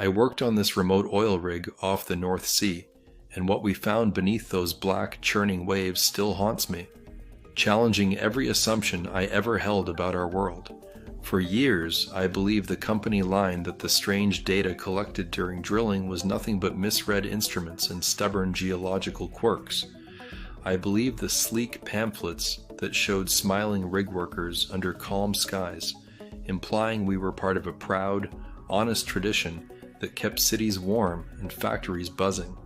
I worked on this remote oil rig off the North Sea, and what we found beneath those black, churning waves still haunts me, challenging every assumption I ever held about our world. For years, I believed the company line that the strange data collected during drilling was nothing but misread instruments and stubborn geological quirks. I believed the sleek pamphlets that showed smiling rig workers under calm skies, implying we were part of a proud, honest tradition that kept cities warm and factories buzzing.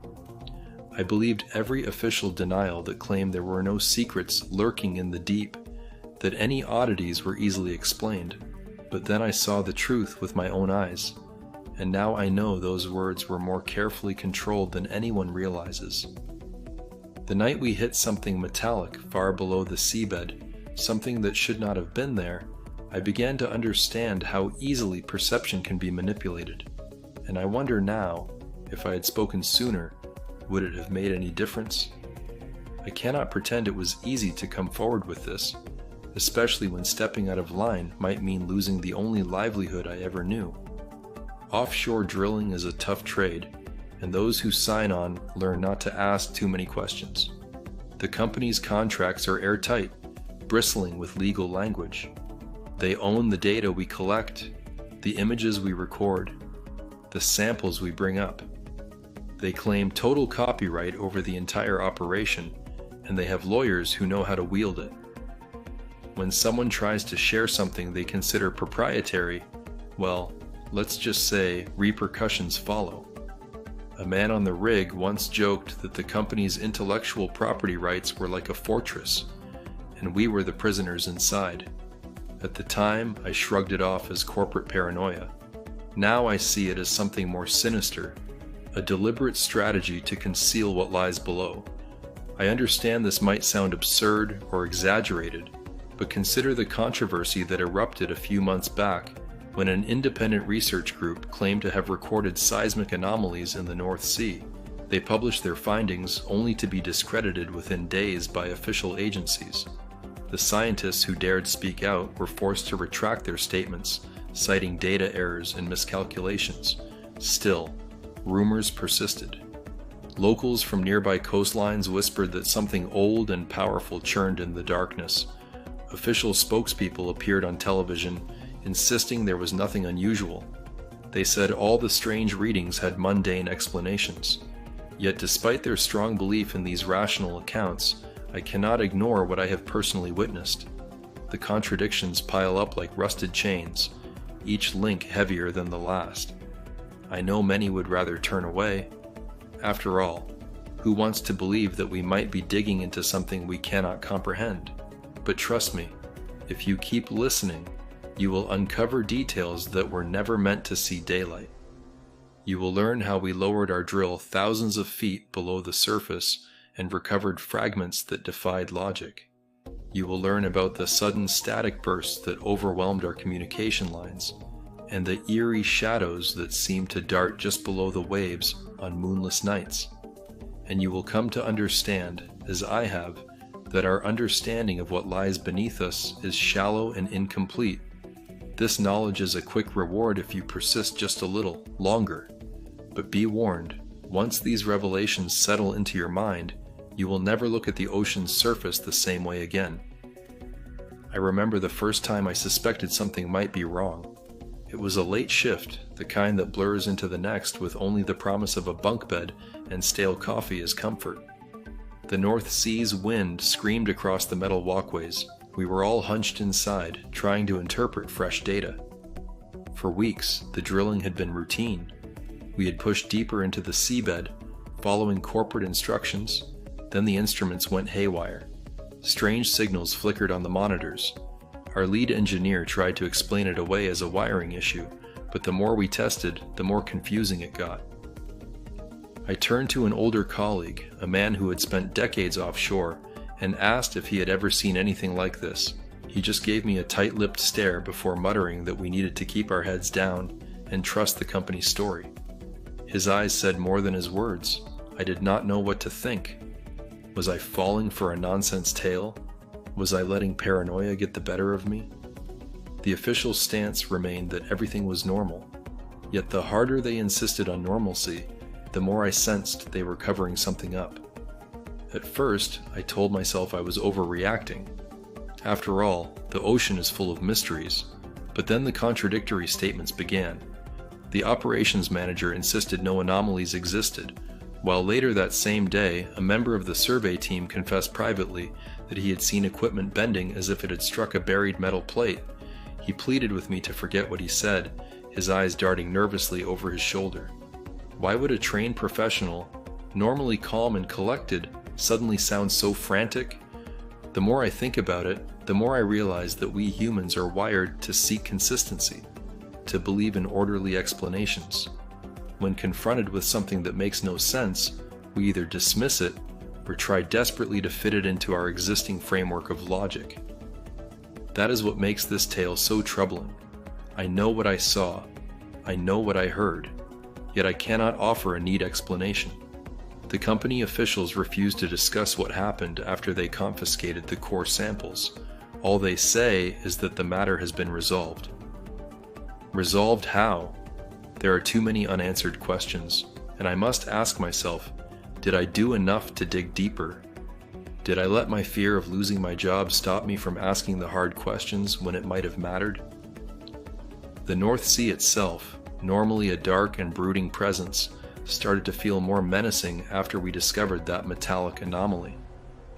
I believed every official denial that claimed there were no secrets lurking in the deep, that any oddities were easily explained. But then I saw the truth with my own eyes, and now I know those words were more carefully controlled than anyone realizes. The night we hit something metallic far below the seabed, something that should not have been there, I began to understand how easily perception can be manipulated. And I wonder now, if I had spoken sooner, would it have made any difference? I cannot pretend it was easy to come forward with this, especially when stepping out of line might mean losing the only livelihood I ever knew. Offshore drilling is a tough trade, and those who sign on learn not to ask too many questions. The company's contracts are airtight, bristling with legal language. They own the data we collect, the images we record, the samples we bring up. They claim total copyright over the entire operation, and they have lawyers who know how to wield it. When someone tries to share something they consider proprietary, well, let's just say repercussions follow. A man on the rig once joked that the company's intellectual property rights were like a fortress, and we were the prisoners inside. At the time, I shrugged it off as corporate paranoia. Now I see it as something more sinister, a deliberate strategy to conceal what lies below. I understand this might sound absurd or exaggerated, but consider the controversy that erupted a few months back when an independent research group claimed to have recorded seismic anomalies in the North Sea. They published their findings only to be discredited within days by official agencies. The scientists who dared speak out were forced to retract their statements, citing data errors and miscalculations. Still, rumors persisted. Locals from nearby coastlines whispered that something old and powerful churned in the darkness. Official spokespeople appeared on television, insisting there was nothing unusual. They said all the strange readings had mundane explanations. Yet despite their strong belief in these rational accounts, I cannot ignore what I have personally witnessed. The contradictions pile up like rusted chains, each link heavier than the last. I know many would rather turn away. After all, who wants to believe that we might be digging into something we cannot comprehend? But trust me, if you keep listening, you will uncover details that were never meant to see daylight. You will learn how we lowered our drill thousands of feet below the surface and recovered fragments that defied logic. You will learn about the sudden static bursts that overwhelmed our communication lines, and the eerie shadows that seemed to dart just below the waves on moonless nights. And you will come to understand, as I have, that our understanding of what lies beneath us is shallow and incomplete. This knowledge is a quick reward if you persist just a little longer. But be warned, once these revelations settle into your mind, you will never look at the ocean's surface the same way again. I remember the first time I suspected something might be wrong. It was a late shift, the kind that blurs into the next with only the promise of a bunk bed and stale coffee as comfort. The North Sea's wind screamed across the metal walkways. We were all hunched inside, trying to interpret fresh data. For weeks, the drilling had been routine. We had pushed deeper into the seabed, following corporate instructions. Then the instruments went haywire. Strange signals flickered on the monitors. Our lead engineer tried to explain it away as a wiring issue, but the more we tested, the more confusing it got. I turned to an older colleague, a man who had spent decades offshore, and asked if he had ever seen anything like this. He just gave me a tight-lipped stare before muttering that we needed to keep our heads down and trust the company's story. His eyes said more than his words. I did not know what to think. Was I falling for a nonsense tale? Was I letting paranoia get the better of me? The official stance remained that everything was normal. Yet the harder they insisted on normalcy, the more I sensed they were covering something up. At first, I told myself I was overreacting. After all, the ocean is full of mysteries. But then the contradictory statements began. The operations manager insisted no anomalies existed, while later that same day, a member of the survey team confessed privately that he had seen equipment bending as if it had struck a buried metal plate. He pleaded with me to forget what he said, his eyes darting nervously over his shoulder. Why would a trained professional, normally calm and collected, suddenly sound so frantic? The more I think about it, the more I realize that we humans are wired to seek consistency, to believe in orderly explanations. When confronted with something that makes no sense, we either dismiss it or try desperately to fit it into our existing framework of logic. That is what makes this tale so troubling. I know what I saw, I know what I heard, yet I cannot offer a neat explanation. The company officials refused to discuss what happened after they confiscated the core samples. All they say is that the matter has been resolved. Resolved how? There are too many unanswered questions, and I must ask myself, did I do enough to dig deeper? Did I let my fear of losing my job stop me from asking the hard questions when it might have mattered? The North Sea itself, normally a dark and brooding presence, started to feel more menacing after we discovered that metallic anomaly.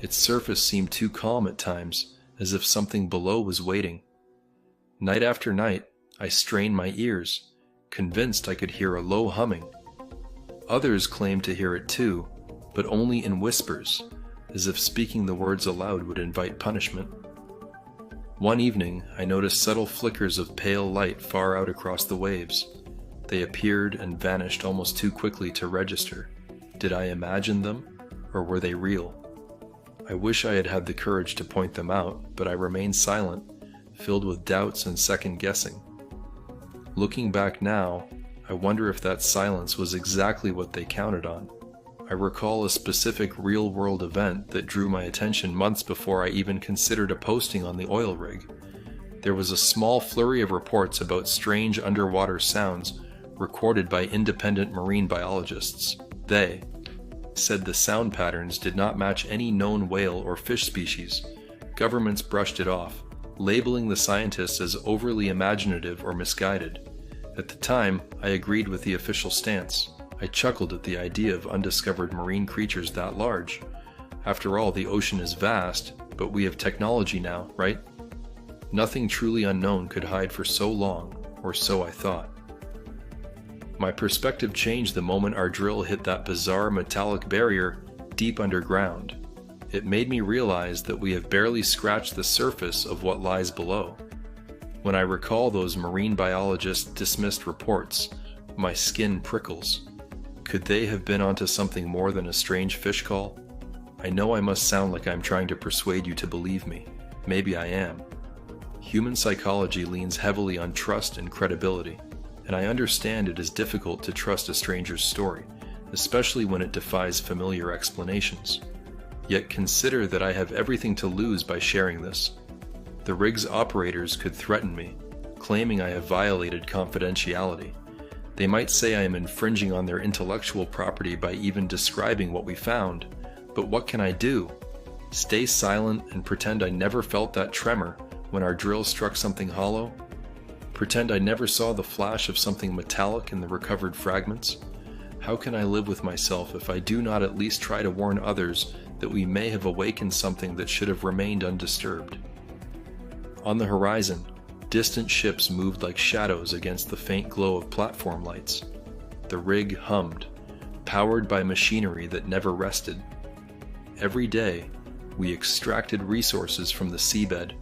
Its surface seemed too calm at times, as if something below was waiting. Night after night, I strained my ears, convinced I could hear a low humming. Others claimed to hear it too, but only in whispers, as if speaking the words aloud would invite punishment. One evening, I noticed subtle flickers of pale light far out across the waves. They appeared and vanished almost too quickly to register. Did I imagine them, or were they real? I wish I had had the courage to point them out, but I remained silent, filled with doubts and second-guessing. Looking back now, I wonder if that silence was exactly what they counted on. I recall a specific real-world event that drew my attention months before I even considered a posting on the oil rig. There was a small flurry of reports about strange underwater sounds recorded by independent marine biologists. They said the sound patterns did not match any known whale or fish species. Governments brushed it off, labeling the scientists as overly imaginative or misguided. At the time, I agreed with the official stance. I chuckled at the idea of undiscovered marine creatures that large. After all, the ocean is vast, but we have technology now, right? Nothing truly unknown could hide for so long, or so I thought. My perspective changed the moment our drill hit that bizarre metallic barrier deep underground. It made me realize that we have barely scratched the surface of what lies below. When I recall those marine biologists' dismissed reports, my skin prickles. Could they have been onto something more than a strange fish call? I know I must sound like I'm trying to persuade you to believe me. Maybe I am. Human psychology leans heavily on trust and credibility, and I understand it is difficult to trust a stranger's story, especially when it defies familiar explanations. Yet consider that I have everything to lose by sharing this. The rig's operators could threaten me, claiming I have violated confidentiality. They might say I am infringing on their intellectual property by even describing what we found, but what can I do? Stay silent and pretend I never felt that tremor when our drill struck something hollow? Pretend I never saw the flash of something metallic in the recovered fragments? How can I live with myself if I do not at least try to warn others that we may have awakened something that should have remained undisturbed? On the horizon, distant ships moved like shadows against the faint glow of platform lights. The rig hummed, powered by machinery that never rested. Every day, we extracted resources from the seabed,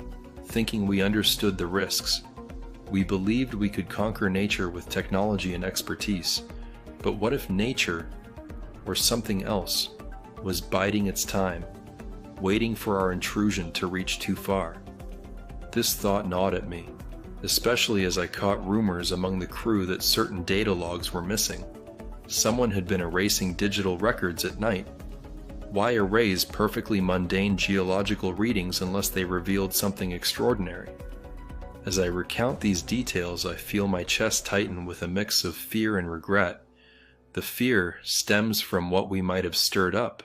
thinking we understood the risks. We believed we could conquer nature with technology and expertise, but what if nature, or something else, was biding its time, waiting for our intrusion to reach too far? This thought gnawed at me, especially as I caught rumors among the crew that certain data logs were missing. Someone had been erasing digital records at night. Why erase perfectly mundane geological readings unless they revealed something extraordinary? As I recount these details, I feel my chest tighten with a mix of fear and regret. The fear stems from what we might have stirred up.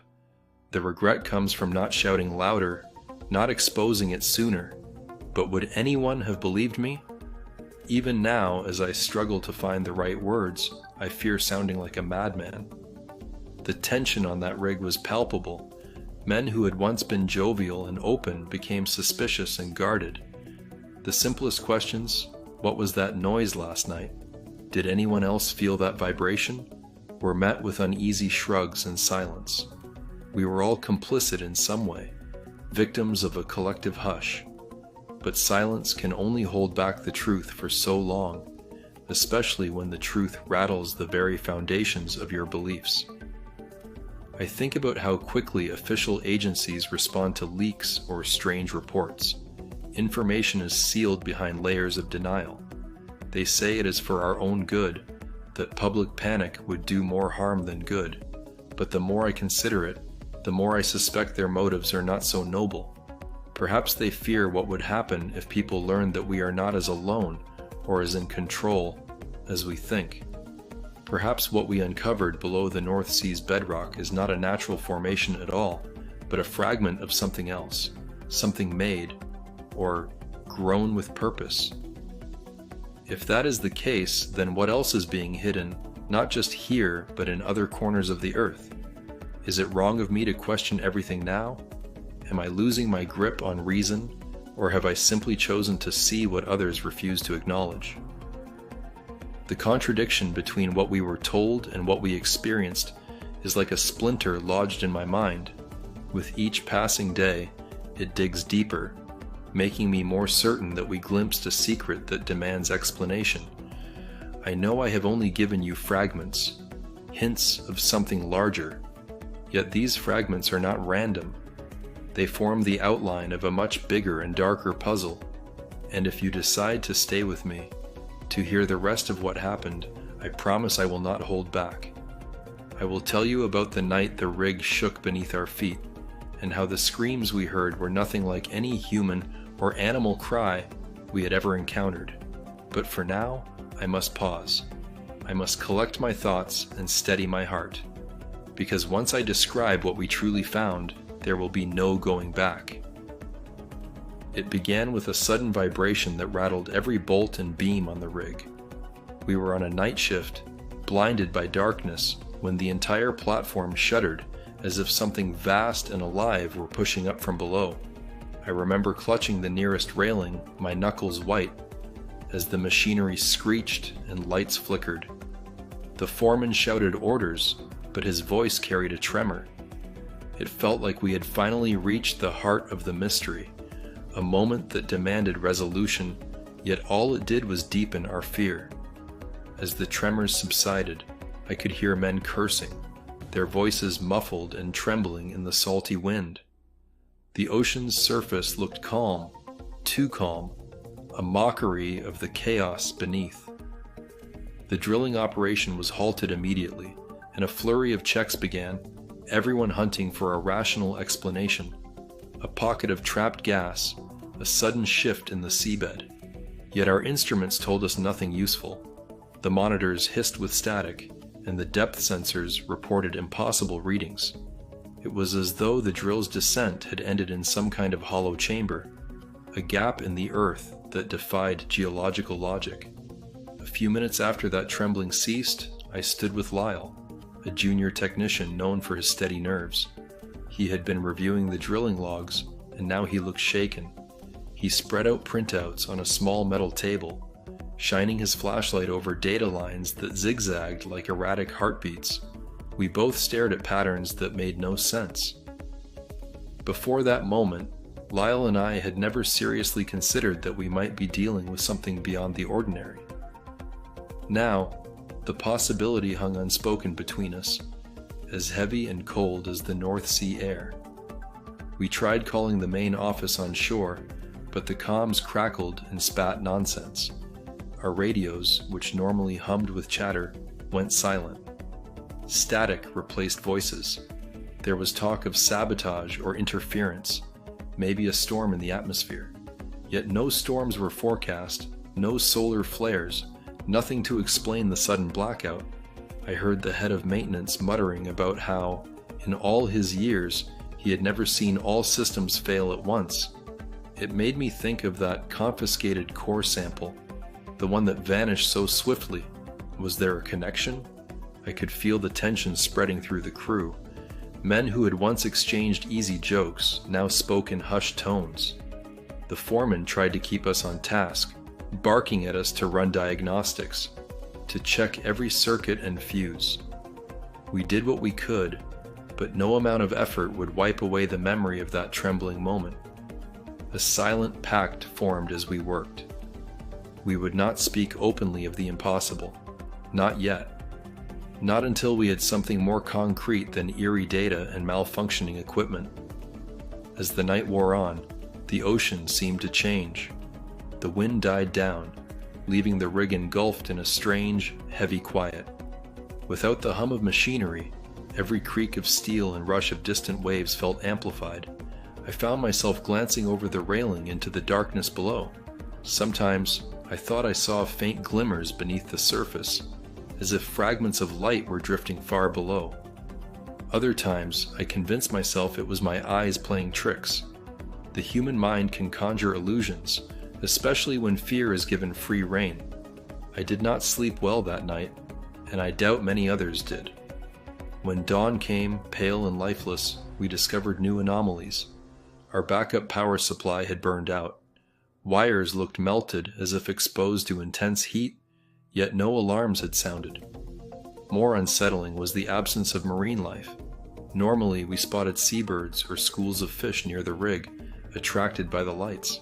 The regret comes from not shouting louder, not exposing it sooner. But would anyone have believed me? Even now, as I struggle to find the right words, I fear sounding like a madman. The tension on that rig was palpable. Men who had once been jovial and open became suspicious and guarded. The simplest questions: what was that noise last night? Did anyone else feel that vibration? Were met with uneasy shrugs and silence. We were all complicit in some way, victims of a collective hush. But silence can only hold back the truth for so long, especially when the truth rattles the very foundations of your beliefs. I think about how quickly official agencies respond to leaks or strange reports. Information is sealed behind layers of denial. They say it is for our own good, that public panic would do more harm than good. But the more I consider it, the more I suspect their motives are not so noble. Perhaps they fear what would happen if people learned that we are not as alone or as in control as we think. Perhaps what we uncovered below the North Sea's bedrock is not a natural formation at all, but a fragment of something else, something made, or grown with purpose. If that is the case, then what else is being hidden, not just here, but in other corners of the earth? Is it wrong of me to question everything now? Am I losing my grip on reason, or have I simply chosen to see what others refuse to acknowledge? The contradiction between what we were told and what we experienced is like a splinter lodged in my mind. With each passing day, it digs deeper, making me more certain that we glimpsed a secret that demands explanation. I know I have only given you fragments, hints of something larger, yet these fragments are not random. They form the outline of a much bigger and darker puzzle, and if you decide to stay with me, to hear the rest of what happened, I promise I will not hold back. I will tell you about the night the rig shook beneath our feet, and how the screams we heard were nothing like any human or animal cry we had ever encountered. But for now, I must pause. I must collect my thoughts and steady my heart. Because once I describe what we truly found, there will be no going back. It began with a sudden vibration that rattled every bolt and beam on the rig. We were on a night shift, blinded by darkness, when the entire platform shuddered as if something vast and alive were pushing up from below. I remember clutching the nearest railing, my knuckles white, as the machinery screeched and lights flickered. The foreman shouted orders, but his voice carried a tremor. It felt like we had finally reached the heart of the mystery, a moment that demanded resolution, yet all it did was deepen our fear. As the tremors subsided, I could hear men cursing, their voices muffled and trembling in the salty wind. The ocean's surface looked calm, too calm, a mockery of the chaos beneath. The drilling operation was halted immediately, and a flurry of checks began, everyone hunting for a rational explanation. A pocket of trapped gas, a sudden shift in the seabed. Yet our instruments told us nothing useful. The monitors hissed with static, and the depth sensors reported impossible readings. It was as though the drill's descent had ended in some kind of hollow chamber, a gap in the earth that defied geological logic. A few minutes after that trembling ceased, I stood with Lyle, a junior technician known for his steady nerves. He had been reviewing the drilling logs, and now he looked shaken. He spread out printouts on a small metal table, shining his flashlight over data lines that zigzagged like erratic heartbeats. We both stared at patterns that made no sense. Before that moment, Lyle and I had never seriously considered that we might be dealing with something beyond the ordinary. Now, the possibility hung unspoken between us, as heavy and cold as the North Sea air. We tried calling the main office on shore, but the comms crackled and spat nonsense. Our radios, which normally hummed with chatter, went silent. Static replaced voices. There was talk of sabotage or interference, maybe a storm in the atmosphere. Yet no storms were forecast, no solar flares, nothing to explain the sudden blackout. I heard the head of maintenance muttering about how, in all his years, he had never seen all systems fail at once. It made me think of that confiscated core sample, the one that vanished so swiftly. Was there a connection? I could feel the tension spreading through the crew. Men who had once exchanged easy jokes now spoke in hushed tones. The foreman tried to keep us on task, barking at us to run diagnostics, to check every circuit and fuse. We did what we could, but no amount of effort would wipe away the memory of that trembling moment. A silent pact formed as we worked. We would not speak openly of the impossible. Not yet. Not until we had something more concrete than eerie data and malfunctioning equipment. As the night wore on, the ocean seemed to change. The wind died down, leaving the rig engulfed in a strange, heavy quiet. Without the hum of machinery, every creak of steel and rush of distant waves felt amplified. I found myself glancing over the railing into the darkness below. Sometimes I thought I saw faint glimmers beneath the surface, as if fragments of light were drifting far below. Other times I convinced myself it was my eyes playing tricks. The human mind can conjure illusions, especially when fear is given free rein. I did not sleep well that night, and I doubt many others did. When dawn came, pale and lifeless, we discovered new anomalies. Our backup power supply had burned out. Wires looked melted as if exposed to intense heat, yet no alarms had sounded. More unsettling was the absence of marine life. Normally we spotted seabirds or schools of fish near the rig, attracted by the lights.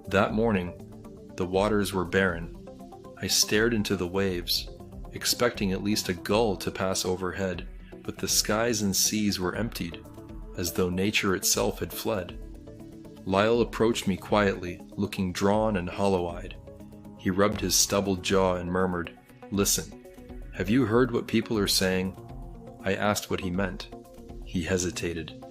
That morning, the waters were barren. I stared into the waves, expecting at least a gull to pass overhead, but the skies and seas were emptied, as though nature itself had fled. Lyle approached me quietly, looking drawn and hollow-eyed. He rubbed his stubbled jaw and murmured, "Listen, have you heard what people are saying?" I asked what he meant. He hesitated,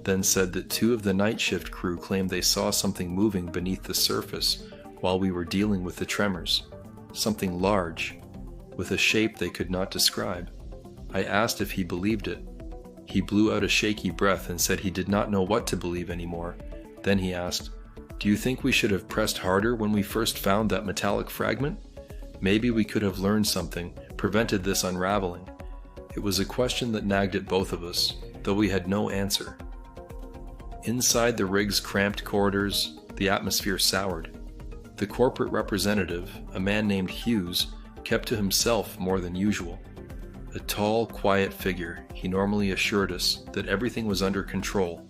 then said that 2 of the night shift crew claimed they saw something moving beneath the surface while we were dealing with the tremors. Something large, with a shape they could not describe. I asked if he believed it. He blew out a shaky breath and said he did not know what to believe anymore. Then he asked, "Do you think we should have pressed harder when we first found that metallic fragment? Maybe we could have learned something, prevented this unraveling." It was a question that nagged at both of us, though we had no answer. Inside the rig's cramped corridors, the atmosphere soured. The corporate representative, a man named Hughes, kept to himself more than usual. A tall, quiet figure, he normally assured us that everything was under control,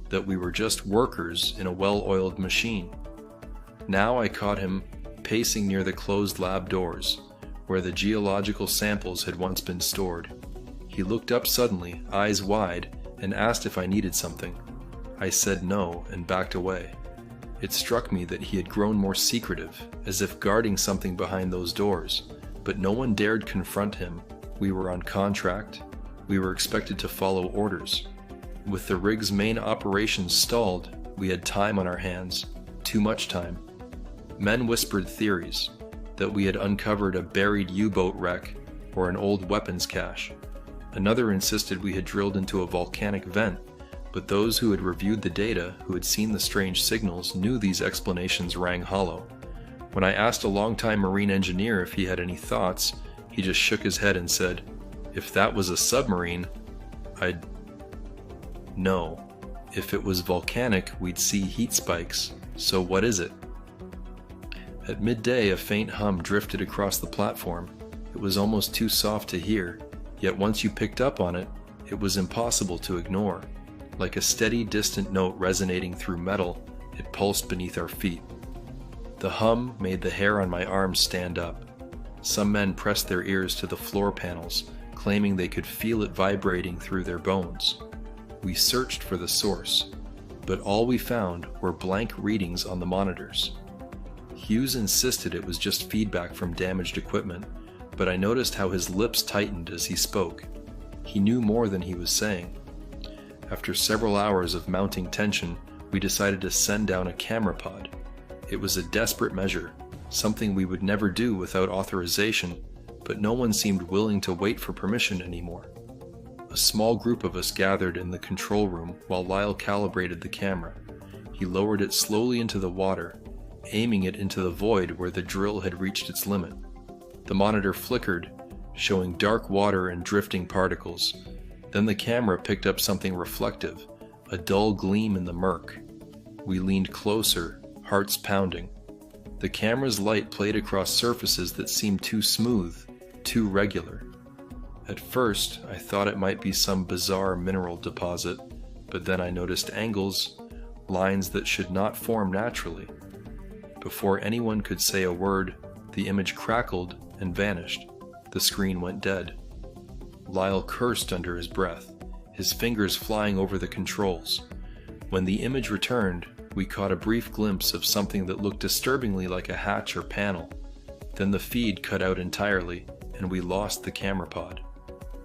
that we were just workers in a well-oiled machine. Now I caught him pacing near the closed lab doors, where the geological samples had once been stored. He looked up suddenly, eyes wide, and asked if I needed something. I said no and backed away. It struck me that he had grown more secretive, as if guarding something behind those doors, but no one dared confront him. We were on contract. We were expected to follow orders. With the rig's main operations stalled, we had time on our hands, too much time. Men whispered theories, that we had uncovered a buried U-boat wreck or an old weapons cache. Another insisted we had drilled into a volcanic vent, but those who had reviewed the data, who had seen the strange signals, knew these explanations rang hollow. When I asked a longtime marine engineer if he had any thoughts, he just shook his head and said, "If that was a submarine, I'd... No. If it was volcanic, we'd see heat spikes. So what is it?" At midday, a faint hum drifted across the platform. It was almost too soft to hear, yet once you picked up on it, it was impossible to ignore. Like a steady, distant note resonating through metal, it pulsed beneath our feet. The hum made the hair on my arms stand up. Some men pressed their ears to the floor panels, claiming they could feel it vibrating through their bones. We searched for the source, but all we found were blank readings on the monitors. Hughes insisted it was just feedback from damaged equipment, but I noticed how his lips tightened as he spoke. He knew more than he was saying. After several hours of mounting tension, we decided to send down a camera pod. It was a desperate measure, something we would never do without authorization, but no one seemed willing to wait for permission anymore. A small group of us gathered in the control room while Lyle calibrated the camera. He lowered it slowly into the water, aiming it into the void where the drill had reached its limit. The monitor flickered, showing dark water and drifting particles. Then the camera picked up something reflective, a dull gleam in the murk. We leaned closer, hearts pounding. The camera's light played across surfaces that seemed too smooth, too regular. At first, I thought it might be some bizarre mineral deposit, but then I noticed angles, lines that should not form naturally. Before anyone could say a word, the image crackled and vanished. The screen went dead. Lyle cursed under his breath, his fingers flying over the controls. When the image returned, we caught a brief glimpse of something that looked disturbingly like a hatch or panel. Then the feed cut out entirely, and we lost the camera pod.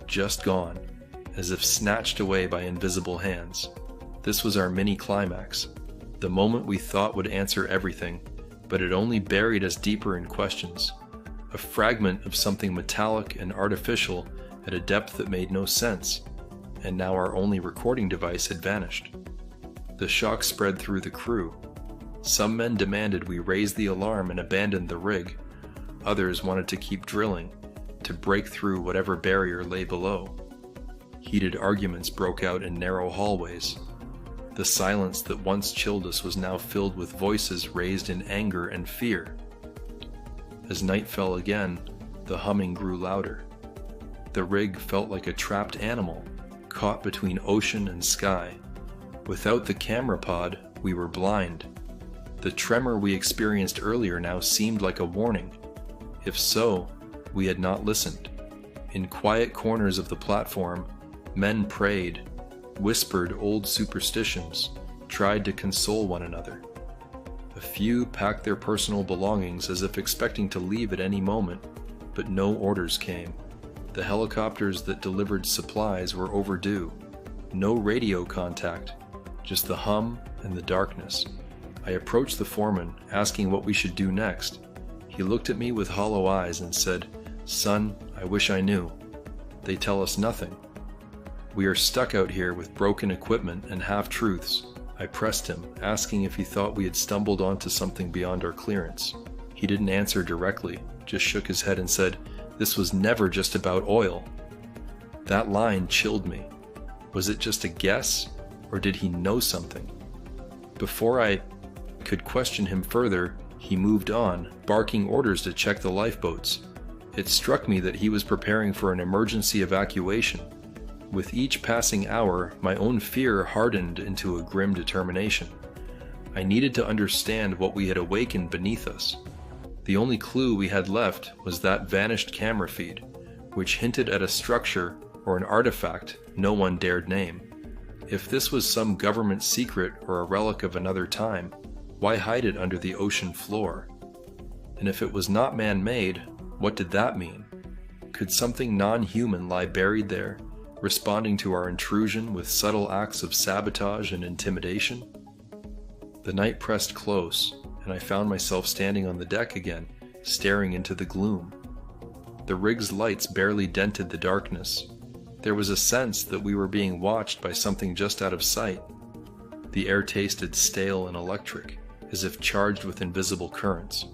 Just gone, as if snatched away by invisible hands. This was our mini-climax, the moment we thought would answer everything, but it only buried us deeper in questions. A fragment of something metallic and artificial at a depth that made no sense, and now our only recording device had vanished. The shock spread through the crew. Some men demanded we raise the alarm and abandon the rig. Others wanted to keep drilling, to break through whatever barrier lay below. Heated arguments broke out in narrow hallways. The silence that once chilled us was now filled with voices raised in anger and fear. As night fell again, the humming grew louder. The rig felt like a trapped animal, caught between ocean and sky. Without the camera pod, we were blind. The tremor we experienced earlier now seemed like a warning. If so, we had not listened. In quiet corners of the platform, men prayed, whispered old superstitions, tried to console one another. A few packed their personal belongings as if expecting to leave at any moment, but no orders came. The helicopters that delivered supplies were overdue. No radio contact, just the hum and the darkness. I approached the foreman, asking what we should do next. He looked at me with hollow eyes and said, "Son, I wish I knew. They tell us nothing. We are stuck out here with broken equipment and half-truths." I pressed him, asking if he thought we had stumbled onto something beyond our clearance. He didn't answer directly, just shook his head and said, "This was never just about oil." That line chilled me. Was it just a guess, or did he know something? Before I could question him further, he moved on, barking orders to check the lifeboats. It struck me that he was preparing for an emergency evacuation. With each passing hour, my own fear hardened into a grim determination. I needed to understand what we had awakened beneath us. The only clue we had left was that vanished camera feed, which hinted at a structure or an artifact no one dared name. If this was some government secret or a relic of another time, why hide it under the ocean floor? And if it was not man-made, what did that mean? Could something non-human lie buried there, responding to our intrusion with subtle acts of sabotage and intimidation? The night pressed close, and I found myself standing on the deck again, staring into the gloom. The rig's lights barely dented the darkness. There was a sense that we were being watched by something just out of sight. The air tasted stale and electric, as if charged with invisible currents.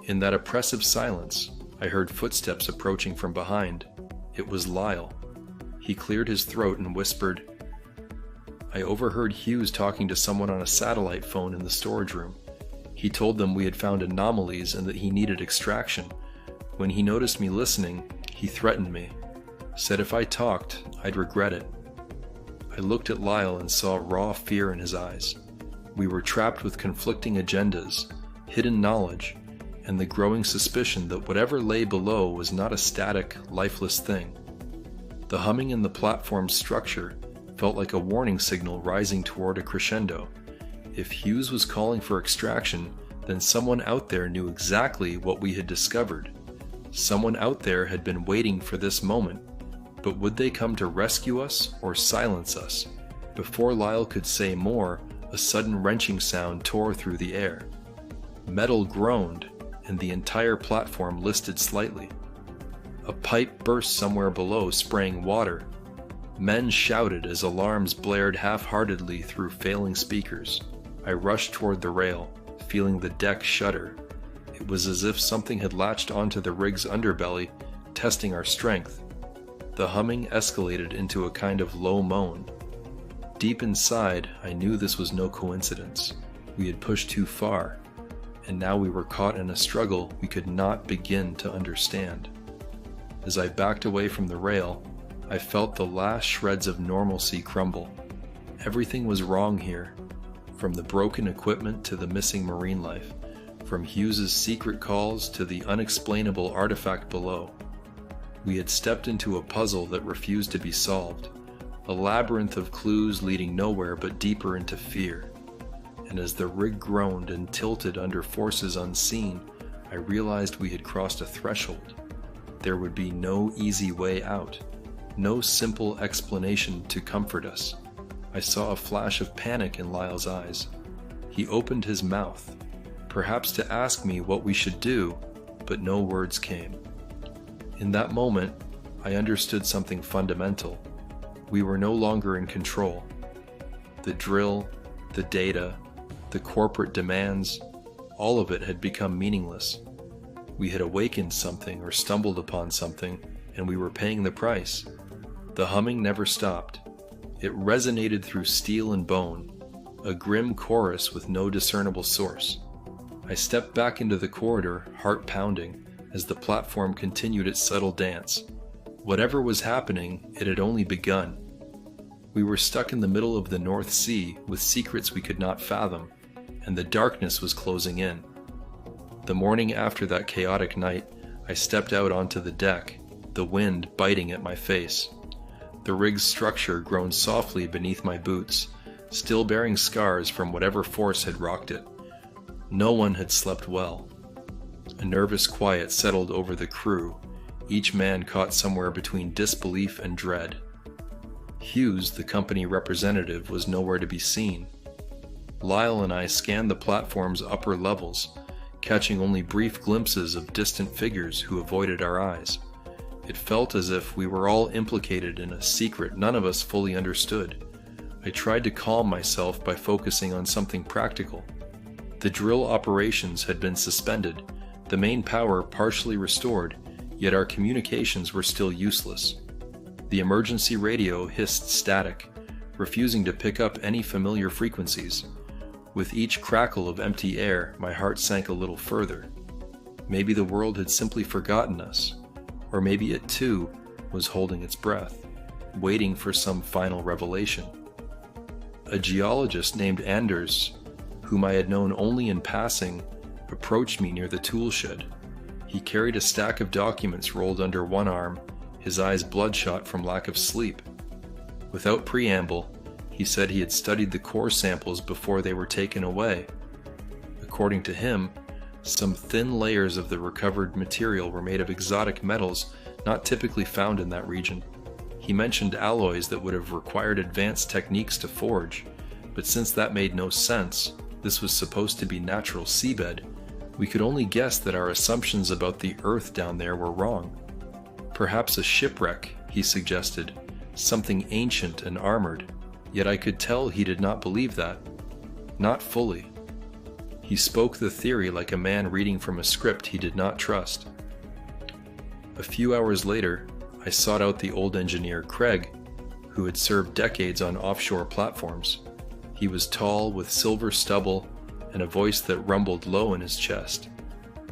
In that oppressive silence, I heard footsteps approaching from behind. It was Lyle. He cleared his throat and whispered. I overheard Hughes talking to someone on a satellite phone in the storage room. He told them we had found anomalies and that he needed extraction. When he noticed me listening, he threatened me. Said if I talked, I'd regret it. I looked at Lyle and saw raw fear in his eyes. We were trapped with conflicting agendas, hidden knowledge, and the growing suspicion that whatever lay below was not a static, lifeless thing. The humming in the platform's structure felt like a warning signal rising toward a crescendo. If Hughes was calling for extraction, then someone out there knew exactly what we had discovered. Someone out there had been waiting for this moment, but would they come to rescue us or silence us? Before Lyle could say more, A sudden wrenching sound tore through the air. Metal groaned, and the entire platform listed slightly. A pipe burst somewhere below, spraying water. Men shouted as alarms blared half-heartedly through failing speakers. I rushed toward the rail, feeling the deck shudder. It was as if something had latched onto the rig's underbelly, testing our strength. The humming escalated into a kind of low moan. Deep inside, I knew this was no coincidence. We had pushed too far, and now we were caught in a struggle we could not begin to understand. As I backed away from the rail, I felt the last shreds of normalcy crumble. Everything was wrong here, from the broken equipment to the missing marine life, from Hughes's secret calls to the unexplainable artifact below. We had stepped into a puzzle that refused to be solved, a labyrinth of clues leading nowhere but deeper into fear. And as the rig groaned and tilted under forces unseen, I realized we had crossed a threshold. There would be no easy way out, no simple explanation to comfort us. I saw a flash of panic in Lyle's eyes. He opened his mouth, perhaps to ask me what we should do, but no words came. In that moment, I understood something fundamental. We were no longer in control. The drill, the data, the corporate demands, all of it had become meaningless. We had awakened something or stumbled upon something, and we were paying the price. The humming never stopped. It resonated through steel and bone, a grim chorus with no discernible source. I stepped back into the corridor, heart pounding, as the platform continued its subtle dance. Whatever was happening, it had only begun. We were stuck in the middle of the North Sea with secrets we could not fathom, and the darkness was closing in. The morning after that chaotic night, I stepped out onto the deck, the wind biting at my face. The rig's structure groaned softly beneath my boots, still bearing scars from whatever force had rocked it. No one had slept well. A nervous quiet settled over the crew, each man caught somewhere between disbelief and dread. Hughes, the company representative, was nowhere to be seen. Lyle and I scanned the platform's upper levels, catching only brief glimpses of distant figures who avoided our eyes. It felt as if we were all implicated in a secret none of us fully understood. I tried to calm myself by focusing on something practical. The drill operations had been suspended, the main power partially restored, yet our communications were still useless. The emergency radio hissed static, refusing to pick up any familiar frequencies. With each crackle of empty air, my heart sank a little further. Maybe the world had simply forgotten us, or maybe it too was holding its breath, waiting for some final revelation. A geologist named Anders, whom I had known only in passing, approached me near the tool shed. He carried a stack of documents rolled under one arm, his eyes bloodshot from lack of sleep. Without preamble, he said he had studied the core samples before they were taken away. According to him, some thin layers of the recovered material were made of exotic metals not typically found in that region. He mentioned alloys that would have required advanced techniques to forge, but since that made no sense, this was supposed to be natural seabed, we could only guess that our assumptions about the Earth down there were wrong. Perhaps a shipwreck, he suggested, something ancient and armored, yet I could tell he did not believe that. Not fully. He spoke the theory like a man reading from a script he did not trust. A few hours later, I sought out the old engineer Craig, who had served decades on offshore platforms. He was tall, with silver stubble, and a voice that rumbled low in his chest.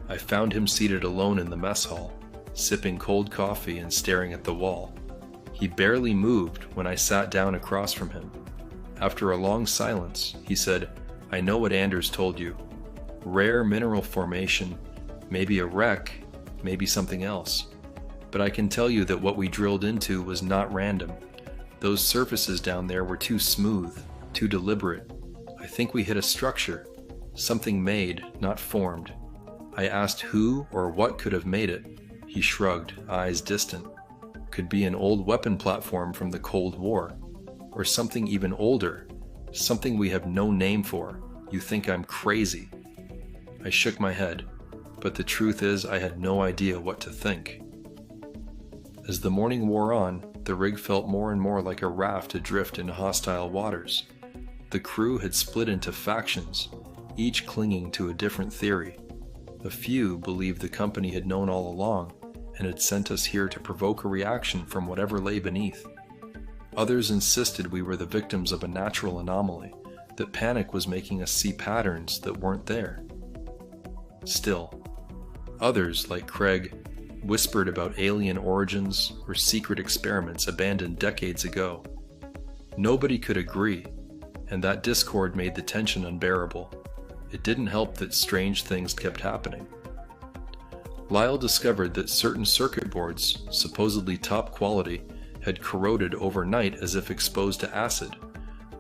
I found him seated alone in the mess hall, sipping cold coffee and staring at the wall. He barely moved when I sat down across from him. After a long silence, he said, "I know what Anders told you. Rare mineral formation, maybe a wreck, maybe something else. But I can tell you that what we drilled into was not random. Those surfaces down there were too smooth, too deliberate. I think we hit a structure, something made, not formed." I asked who or what could have made it. He shrugged, eyes distant. Could be an old weapon platform from the Cold War, or something even older, Something we have no name for. You think I'm crazy." I shook my head, but the truth is I had no idea what to think. As the morning wore on, the rig felt more and more like a raft adrift in hostile waters. The crew had split into factions, each clinging to a different theory. A few believed the company had known all along and had sent us here to provoke a reaction from whatever lay beneath. Others insisted we were the victims of a natural anomaly, that panic was making us see patterns that weren't there. Still, others, like Craig, whispered about alien origins or secret experiments abandoned decades ago. Nobody could agree, and that discord made the tension unbearable. It didn't help that strange things kept happening. Lyle discovered that certain circuit boards, supposedly top quality, had corroded overnight as if exposed to acid.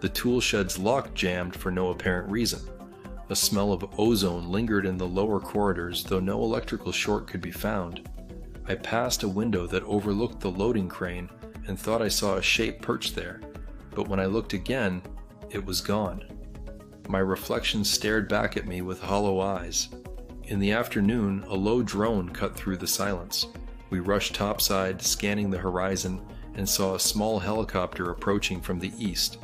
The tool shed's lock jammed for no apparent reason. A smell of ozone lingered in the lower corridors, though no electrical short could be found. I passed a window that overlooked the loading crane and thought I saw a shape perched there, but when I looked again, it was gone. My reflection stared back at me with hollow eyes. In the afternoon, a low drone cut through the silence. We rushed topside, scanning the horizon, and saw a small helicopter approaching from the east.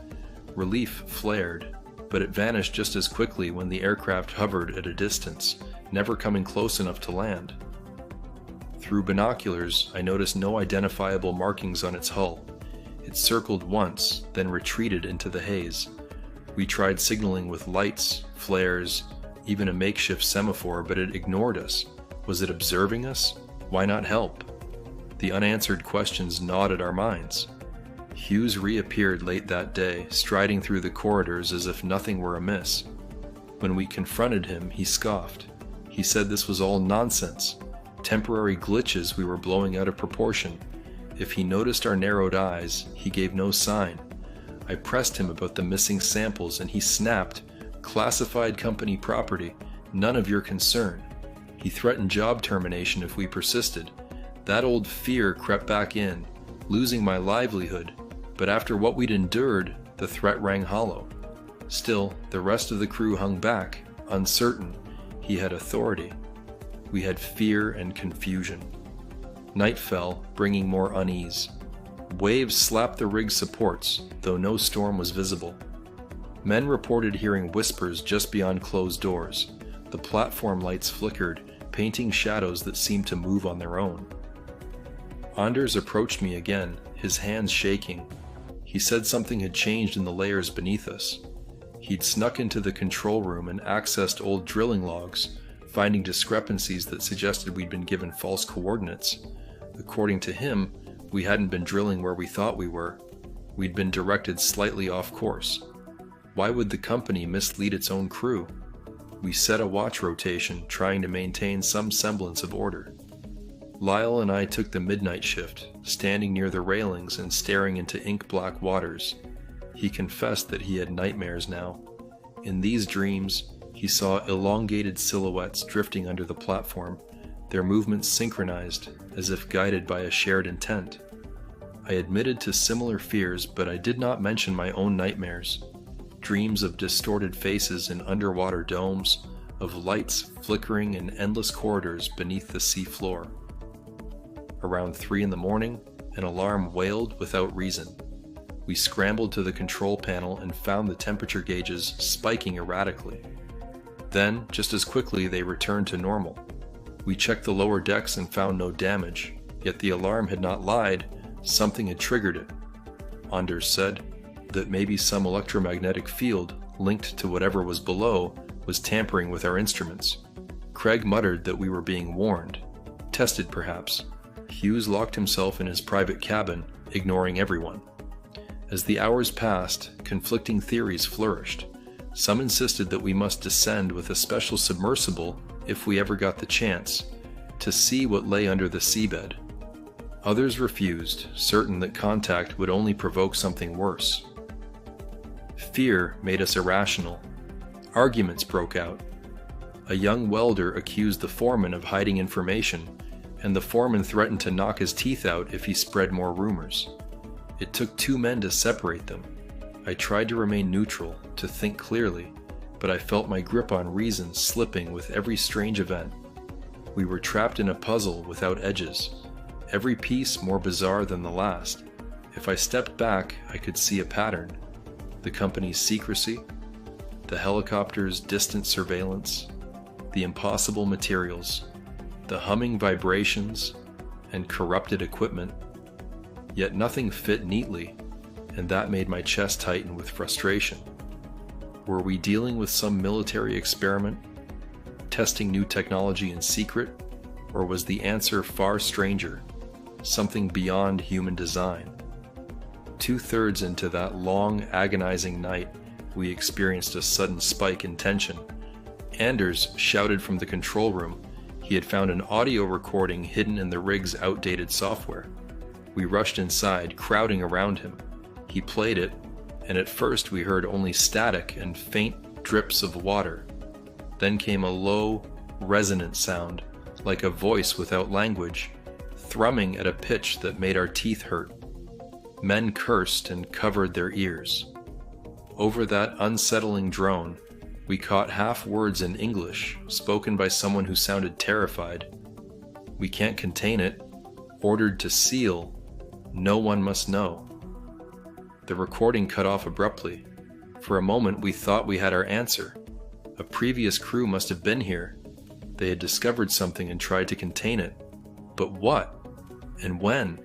Relief flared, but it vanished just as quickly when the aircraft hovered at a distance, never coming close enough to land. Through binoculars, I noticed no identifiable markings on its hull. It circled once, then retreated into the haze. We tried signaling with lights, flares, even a makeshift semaphore, but it ignored us. Was it observing us? Why not help? The unanswered questions gnawed at our minds. Hughes reappeared late that day, striding through the corridors as if nothing were amiss. When we confronted him, he scoffed. He said this was all nonsense, temporary glitches we were blowing out of proportion. If he noticed our narrowed eyes, he gave no sign. I pressed him about the missing samples and he snapped, "Classified company property, none of your concern." He threatened job termination if we persisted. That old fear crept back in, losing my livelihood, but after what we'd endured, the threat rang hollow. Still, the rest of the crew hung back, uncertain. He had authority. We had fear and confusion. Night fell, bringing more unease. Waves slapped the rig's supports, though no storm was visible. Men reported hearing whispers just beyond closed doors. The platform lights flickered, painting shadows that seemed to move on their own. Anders approached me again, his hands shaking. He said something had changed in the layers beneath us. He'd snuck into the control room and accessed old drilling logs, finding discrepancies that suggested we'd been given false coordinates. According to him, we hadn't been drilling where we thought we were. We'd been directed slightly off course. Why would the company mislead its own crew? We set a watch rotation, trying to maintain some semblance of order. Lyle and I took the midnight shift, standing near the railings and staring into ink-black waters. He confessed that he had nightmares now. In these dreams, he saw elongated silhouettes drifting under the platform, their movements synchronized, as if guided by a shared intent. I admitted to similar fears, but I did not mention my own nightmares. Dreams of distorted faces in underwater domes, of lights flickering in endless corridors beneath the sea floor. Around 3 in the morning, an alarm wailed without reason. We scrambled to the control panel and found the temperature gauges spiking erratically. Then, just as quickly, they returned to normal. We checked the lower decks and found no damage, yet the alarm had not lied. Something had triggered it. Anders said that maybe some electromagnetic field linked to whatever was below was tampering with our instruments. Craig muttered that we were being warned. Tested, perhaps. Hughes locked himself in his private cabin, ignoring everyone. As the hours passed, conflicting theories flourished. Some insisted that we must descend with a special submersible if we ever got the chance, to see what lay under the seabed. Others refused, certain that contact would only provoke something worse. Fear made us irrational. Arguments broke out. A young welder accused the foreman of hiding information, and the foreman threatened to knock his teeth out if he spread more rumors. It took 2 men to separate them. I tried to remain neutral, to think clearly, but I felt my grip on reason slipping with every strange event. We were trapped in a puzzle without edges, every piece more bizarre than the last. If I stepped back, I could see a pattern. The company's secrecy, the helicopter's distant surveillance, the impossible materials, the humming vibrations, and corrupted equipment. Yet nothing fit neatly, and that made my chest tighten with frustration. Were we dealing with some military experiment, testing new technology in secret, or was the answer far stranger, something beyond human design? 2/3 into that long, agonizing night, we experienced a sudden spike in tension. Anders shouted from the control room he had found an audio recording hidden in the rig's outdated software. We rushed inside, crowding around him. He played it, and at first we heard only static and faint drips of water. Then came a low, resonant sound, like a voice without language, thrumming at a pitch that made our teeth hurt. Men cursed and covered their ears. Over that unsettling drone, we caught half words in English, spoken by someone who sounded terrified. "We can't contain it. Ordered to seal. No one must know." The recording cut off abruptly. For a moment we thought we had our answer. A previous crew must have been here. They had discovered something and tried to contain it. But what? And when?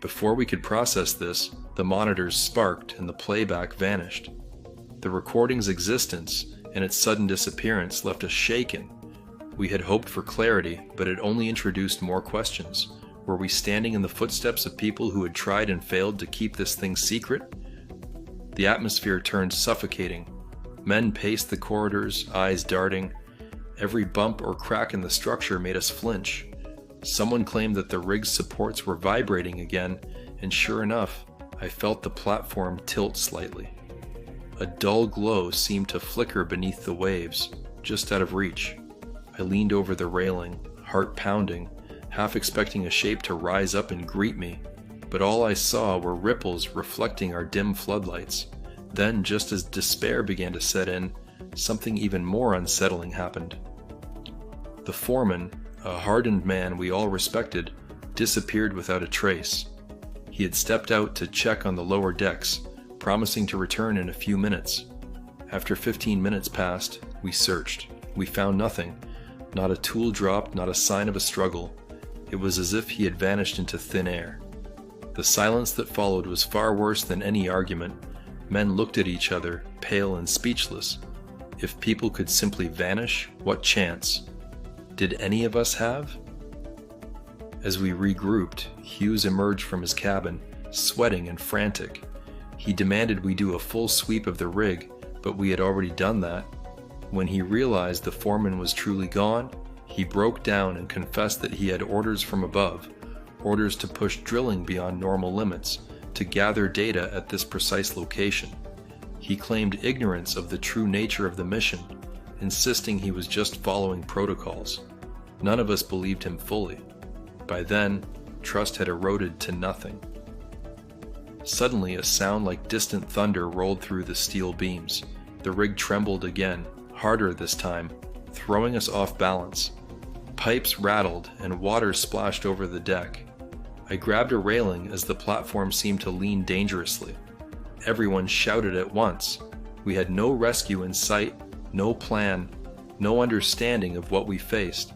Before we could process this, the monitors sparked and the playback vanished. The recording's existence and its sudden disappearance left us shaken. We had hoped for clarity, but it only introduced more questions. Were we standing in the footsteps of people who had tried and failed to keep this thing secret? The atmosphere turned suffocating. Men paced the corridors, eyes darting. Every bump or crack in the structure made us flinch. Someone claimed that the rig's supports were vibrating again, and sure enough, I felt the platform tilt slightly. A dull glow seemed to flicker beneath the waves, just out of reach. I leaned over the railing, heart pounding, half expecting a shape to rise up and greet me, but all I saw were ripples reflecting our dim floodlights. Then, just as despair began to set in, something even more unsettling happened. The foreman, a hardened man we all respected, disappeared without a trace. He had stepped out to check on the lower decks, promising to return in a few minutes. After 15 minutes passed, we searched. We found nothing. Not a tool dropped, not a sign of a struggle. It was as if he had vanished into thin air. The silence that followed was far worse than any argument. Men looked at each other, pale and speechless. If people could simply vanish, what chance? Did any of us have? As we regrouped, Hughes emerged from his cabin, sweating and frantic. He demanded we do a full sweep of the rig, but we had already done that. When he realized the foreman was truly gone, he broke down and confessed that he had orders from above, orders to push drilling beyond normal limits, to gather data at this precise location. He claimed ignorance of the true nature of the mission, insisting he was just following protocols. None of us believed him fully. By then, trust had eroded to nothing. Suddenly, a sound like distant thunder rolled through the steel beams. The rig trembled again, harder this time, throwing us off balance. Pipes rattled and water splashed over the deck. I grabbed a railing as the platform seemed to lean dangerously. Everyone shouted at once. We had no rescue in sight, no plan, no understanding of what we faced.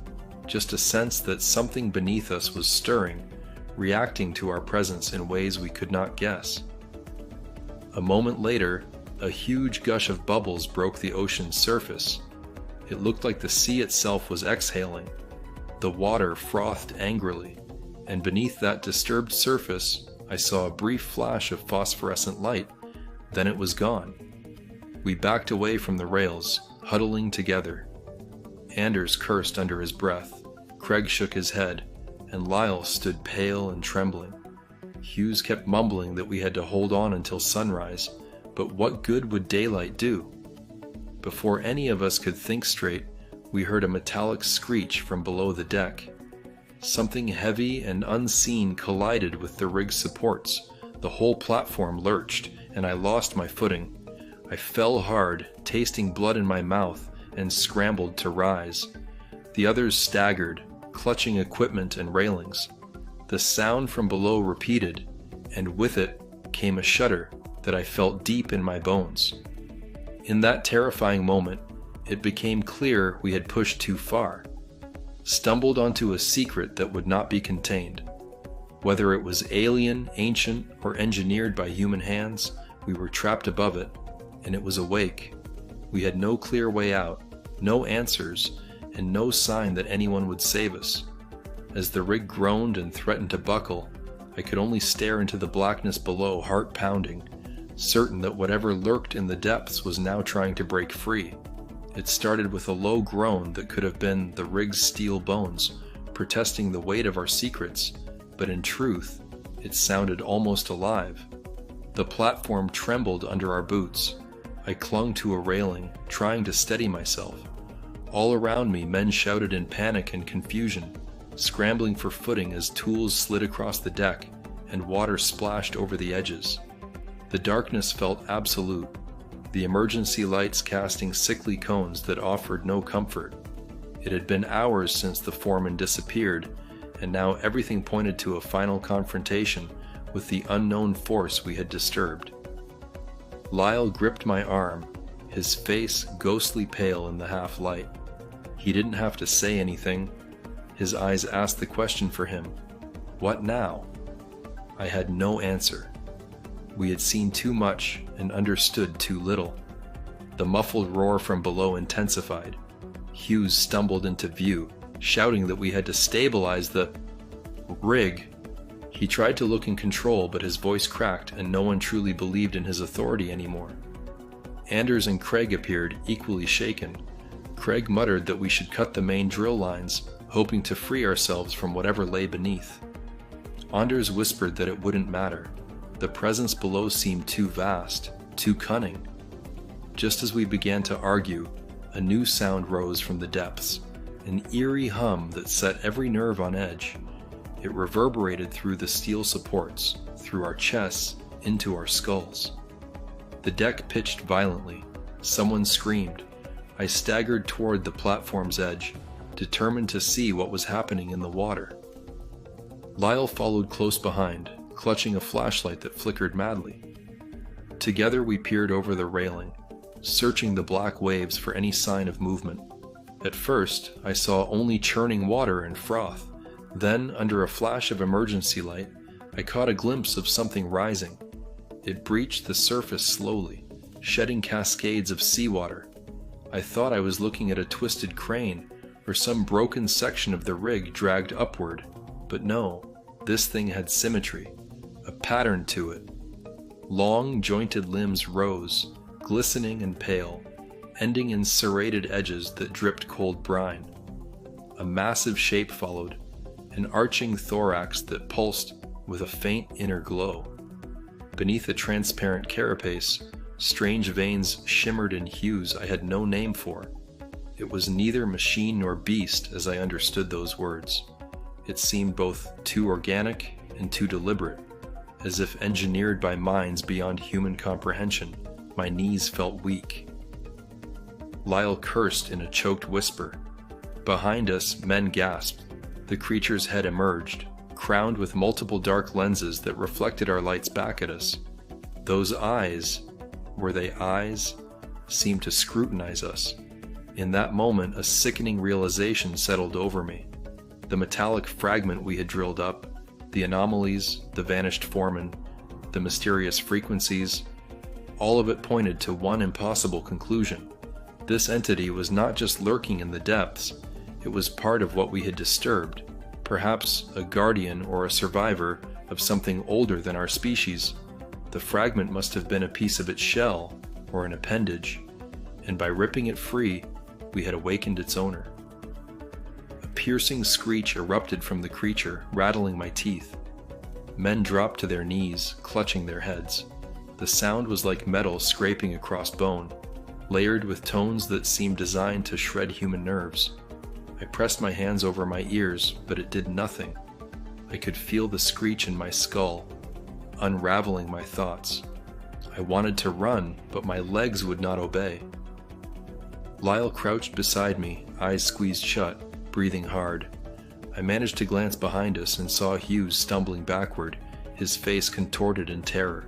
Just a sense that something beneath us was stirring, reacting to our presence in ways we could not guess. A moment later, a huge gush of bubbles broke the ocean's surface. It looked like the sea itself was exhaling. The water frothed angrily, and beneath that disturbed surface, I saw a brief flash of phosphorescent light. Then it was gone. We backed away from the rails, huddling together. Anders cursed under his breath. Craig shook his head, and Lyle stood pale and trembling. Hughes kept mumbling that we had to hold on until sunrise, but what good would daylight do? Before any of us could think straight, we heard a metallic screech from below the deck. Something heavy and unseen collided with the rig's supports. The whole platform lurched, and I lost my footing. I fell hard, tasting blood in my mouth, and scrambled to rise. The others staggered, clutching equipment and railings. The sound from below repeated, and with it came a shudder that I felt deep in my bones. In that terrifying moment, it became clear we had pushed too far, stumbled onto a secret that would not be contained. Whether it was alien, ancient, or engineered by human hands, we were trapped above it, and it was awake. We had no clear way out, no answers, and no sign that anyone would save us. As the rig groaned and threatened to buckle, I could only stare into the blackness below, heart pounding, certain that whatever lurked in the depths was now trying to break free. It started with a low groan that could have been the rig's steel bones, protesting the weight of our secrets, but in truth, it sounded almost alive. The platform trembled under our boots. I clung to a railing, trying to steady myself. All around me, men shouted in panic and confusion, scrambling for footing as tools slid across the deck and water splashed over the edges. The darkness felt absolute, the emergency lights casting sickly cones that offered no comfort. It had been hours since the foreman disappeared, and now everything pointed to a final confrontation with the unknown force we had disturbed. Lyle gripped my arm, his face ghostly pale in the half-light. He didn't have to say anything. His eyes asked the question for him. What now? I had no answer. We had seen too much and understood too little. The muffled roar from below intensified. Hughes stumbled into view, shouting that we had to stabilize the rig. He tried to look in control, but his voice cracked and no one truly believed in his authority anymore. Anders and Craig appeared, equally shaken. Craig muttered that we should cut the main drill lines, hoping to free ourselves from whatever lay beneath. Anders whispered that it wouldn't matter. The presence below seemed too vast, too cunning. Just as we began to argue, a new sound rose from the depths, an eerie hum that set every nerve on edge. It reverberated through the steel supports, through our chests, into our skulls. The deck pitched violently. Someone screamed. I staggered toward the platform's edge, determined to see what was happening in the water. Lyle followed close behind, clutching a flashlight that flickered madly. Together we peered over the railing, searching the black waves for any sign of movement. At first, I saw only churning water and froth. Then, under a flash of emergency light, I caught a glimpse of something rising. It breached the surface slowly, shedding cascades of seawater. I thought I was looking at a twisted crane, or some broken section of the rig dragged upward, but no, this thing had symmetry, a pattern to it. Long, jointed limbs rose, glistening and pale, ending in serrated edges that dripped cold brine. A massive shape followed, an arching thorax that pulsed with a faint inner glow. Beneath a transparent carapace, strange veins shimmered in hues I had no name for. It was neither machine nor beast as I understood those words. It seemed both too organic and too deliberate, as if engineered by minds beyond human comprehension. My knees felt weak. Lyle cursed in a choked whisper. Behind us, men gasped. The creature's head emerged, crowned with multiple dark lenses that reflected our lights back at us. Those eyes, were they eyes, seemed to scrutinize us. In that moment, a sickening realization settled over me. The metallic fragment we had drilled up, the anomalies, the vanished foreman, the mysterious frequencies, all of it pointed to one impossible conclusion. This entity was not just lurking in the depths, it was part of what we had disturbed, perhaps a guardian or a survivor of something older than our species. The fragment must have been a piece of its shell, or an appendage, and by ripping it free, we had awakened its owner. A piercing screech erupted from the creature, rattling my teeth. Men dropped to their knees, clutching their heads. The sound was like metal scraping across bone, layered with tones that seemed designed to shred human nerves. I pressed my hands over my ears, but it did nothing. I could feel the screech in my skull, unraveling my thoughts. I wanted to run, but my legs would not obey. Lyle crouched beside me, eyes squeezed shut, breathing hard. I managed to glance behind us and saw Hughes stumbling backward, his face contorted in terror.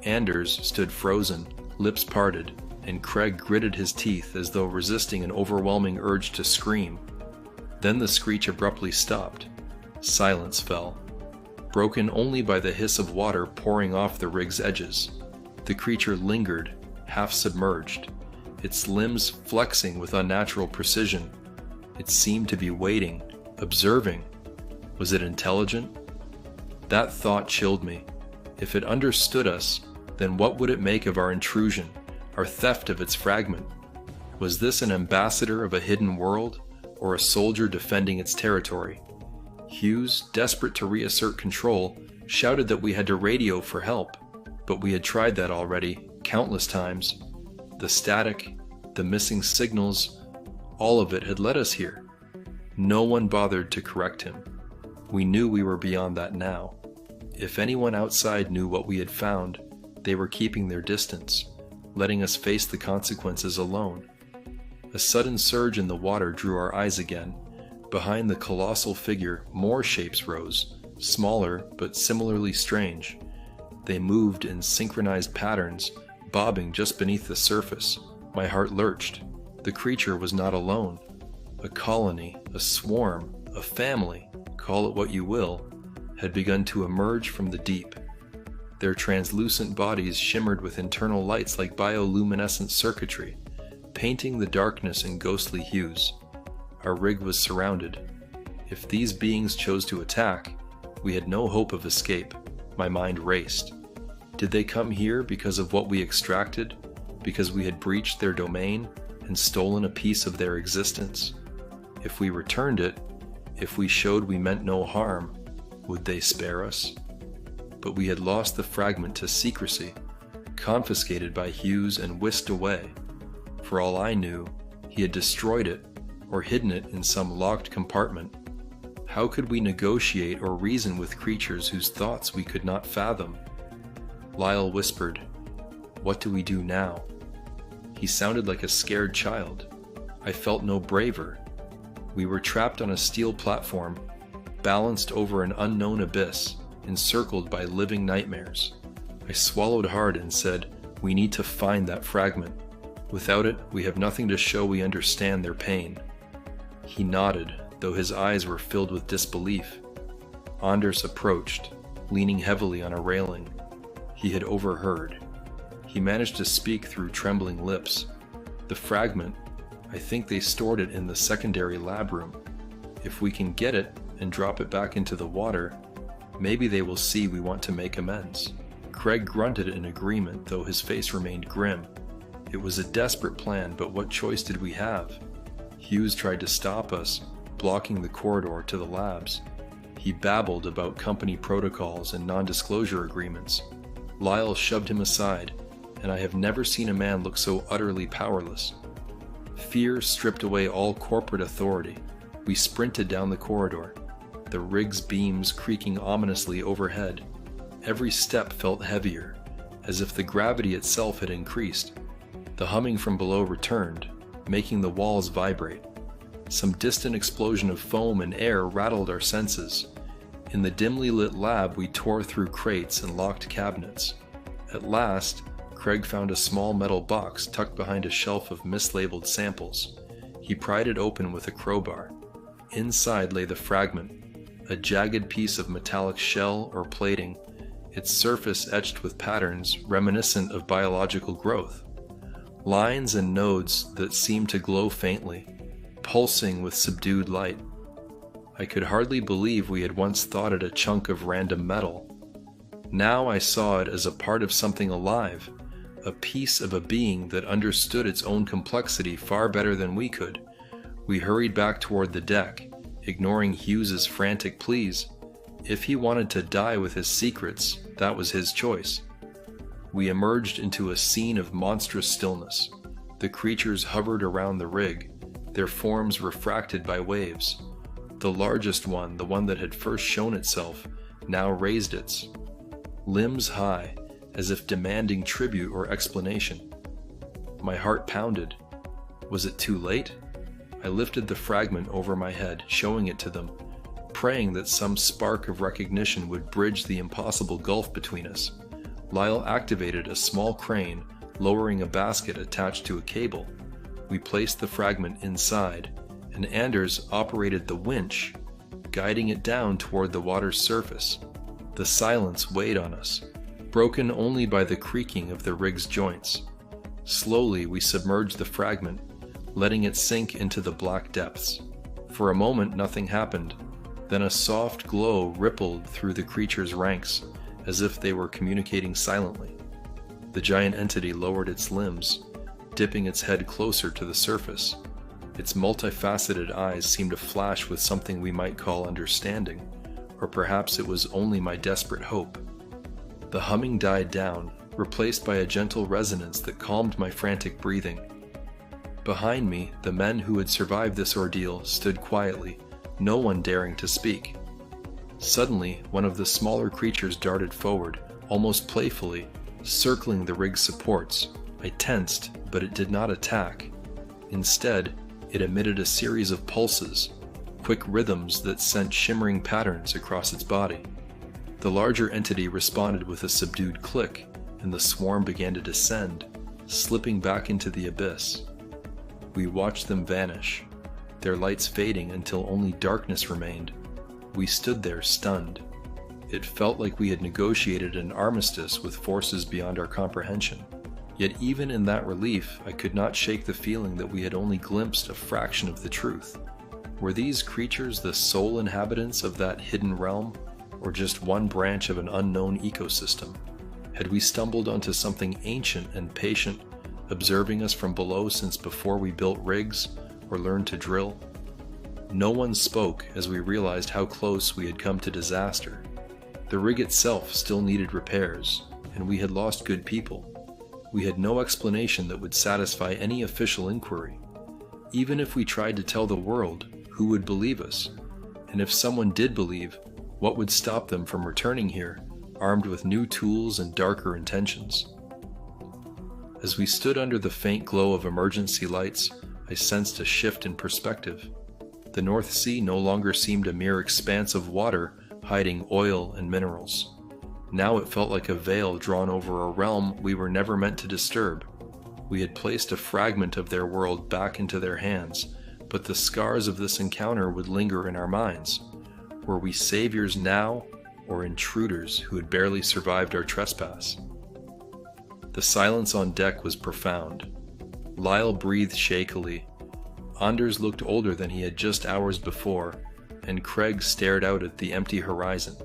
Anders stood frozen, lips parted, and Craig gritted his teeth as though resisting an overwhelming urge to scream. Then the screech abruptly stopped. Silence fell, broken only by the hiss of water pouring off the rig's edges. The creature lingered, half submerged, its limbs flexing with unnatural precision. It seemed to be waiting, observing. Was it intelligent? That thought chilled me. If it understood us, then what would it make of our intrusion, our theft of its fragment? Was this an ambassador of a hidden world, or a soldier defending its territory? Hughes, desperate to reassert control, shouted that we had to radio for help, but we had tried that already, countless times. The static, the missing signals, all of it had led us here. No one bothered to correct him. We knew we were beyond that now. If anyone outside knew what we had found, they were keeping their distance, letting us face the consequences alone. A sudden surge in the water drew our eyes again. Behind the colossal figure, more shapes rose, smaller but similarly strange. They moved in synchronized patterns, bobbing just beneath the surface. My heart lurched. The creature was not alone. A colony, a swarm, a family, call it what you will, had begun to emerge from the deep. Their translucent bodies shimmered with internal lights like bioluminescent circuitry, painting the darkness in ghostly hues. Our rig was surrounded. If these beings chose to attack, we had no hope of escape. My mind raced. Did they come here because of what we extracted? Because we had breached their domain and stolen a piece of their existence? If we returned it, if we showed we meant no harm, would they spare us? But we had lost the fragment to secrecy, confiscated by Hughes and whisked away. For all I knew, he had destroyed it or hidden it in some locked compartment. How could we negotiate or reason with creatures whose thoughts we could not fathom? Lyle whispered, "What do we do now?" He sounded like a scared child. I felt no braver. We were trapped on a steel platform, balanced over an unknown abyss, encircled by living nightmares. I swallowed hard and said, "We need to find that fragment. Without it, we have nothing to show we understand their pain." He nodded, though his eyes were filled with disbelief. Anders approached, leaning heavily on a railing. He had overheard. He managed to speak through trembling lips. "The fragment, I think they stored it in the secondary lab room. If we can get it and drop it back into the water, maybe they will see we want to make amends." Craig grunted in agreement, though his face remained grim. It was a desperate plan, but what choice did we have? Hughes tried to stop us, blocking the corridor to the labs. He babbled about company protocols and non-disclosure agreements. Lyle shoved him aside, and I have never seen a man look so utterly powerless. Fear stripped away all corporate authority. We sprinted down the corridor, the rig's beams creaking ominously overhead. Every step felt heavier, as if the gravity itself had increased. The humming from below returned, making the walls vibrate. Some distant explosion of foam and air rattled our senses. In the dimly lit lab, we tore through crates and locked cabinets. At last, Craig found a small metal box tucked behind a shelf of mislabeled samples. He pried it open with a crowbar. Inside lay the fragment, a jagged piece of metallic shell or plating, its surface etched with patterns reminiscent of biological growth. Lines and nodes that seemed to glow faintly, pulsing with subdued light. I could hardly believe we had once thought it a chunk of random metal. Now I saw it as a part of something alive, a piece of a being that understood its own complexity far better than we could. We hurried back toward the deck, ignoring Hughes's frantic pleas. If he wanted to die with his secrets, that was his choice. We emerged into a scene of monstrous stillness. The creatures hovered around the rig, their forms refracted by waves. The largest one, the one that had first shown itself, now raised its. Limbs high, as if demanding tribute or explanation. My heart pounded. Was it too late? I lifted the fragment over my head, showing it to them, praying that some spark of recognition would bridge the impossible gulf between us. Lyle activated a small crane, lowering a basket attached to a cable. We placed the fragment inside, and Anders operated the winch, guiding it down toward the water's surface. The silence weighed on us, broken only by the creaking of the rig's joints. Slowly we submerged the fragment, letting it sink into the black depths. For a moment nothing happened, then a soft glow rippled through the creature's ranks, as if they were communicating silently. The giant entity lowered its limbs, dipping its head closer to the surface. Its multifaceted eyes seemed to flash with something we might call understanding, or perhaps it was only my desperate hope. The humming died down, replaced by a gentle resonance that calmed my frantic breathing. Behind me, the men who had survived this ordeal stood quietly, no one daring to speak. Suddenly, one of the smaller creatures darted forward, almost playfully, circling the rig's supports. I tensed, but it did not attack. Instead, it emitted a series of pulses, quick rhythms that sent shimmering patterns across its body. The larger entity responded with a subdued click, and the swarm began to descend, slipping back into the abyss. We watched them vanish, their lights fading until only darkness remained. We stood there stunned. It felt like we had negotiated an armistice with forces beyond our comprehension. Yet even in that relief, I could not shake the feeling that we had only glimpsed a fraction of the truth. Were these creatures the sole inhabitants of that hidden realm, or just one branch of an unknown ecosystem? Had we stumbled onto something ancient and patient, observing us from below since before we built rigs or learned to drill? No one spoke as we realized how close we had come to disaster. The rig itself still needed repairs, and we had lost good people. We had no explanation that would satisfy any official inquiry. Even if we tried to tell the world, who would believe us? And if someone did believe, what would stop them from returning here, armed with new tools and darker intentions? As we stood under the faint glow of emergency lights, I sensed a shift in perspective. The North Sea no longer seemed a mere expanse of water hiding oil and minerals. Now it felt like a veil drawn over a realm we were never meant to disturb. We had placed a fragment of their world back into their hands, but the scars of this encounter would linger in our minds. Were we saviors now, or intruders who had barely survived our trespass? The silence on deck was profound. Lyle breathed shakily. Anders looked older than he had just hours before, and Craig stared out at the empty horizon.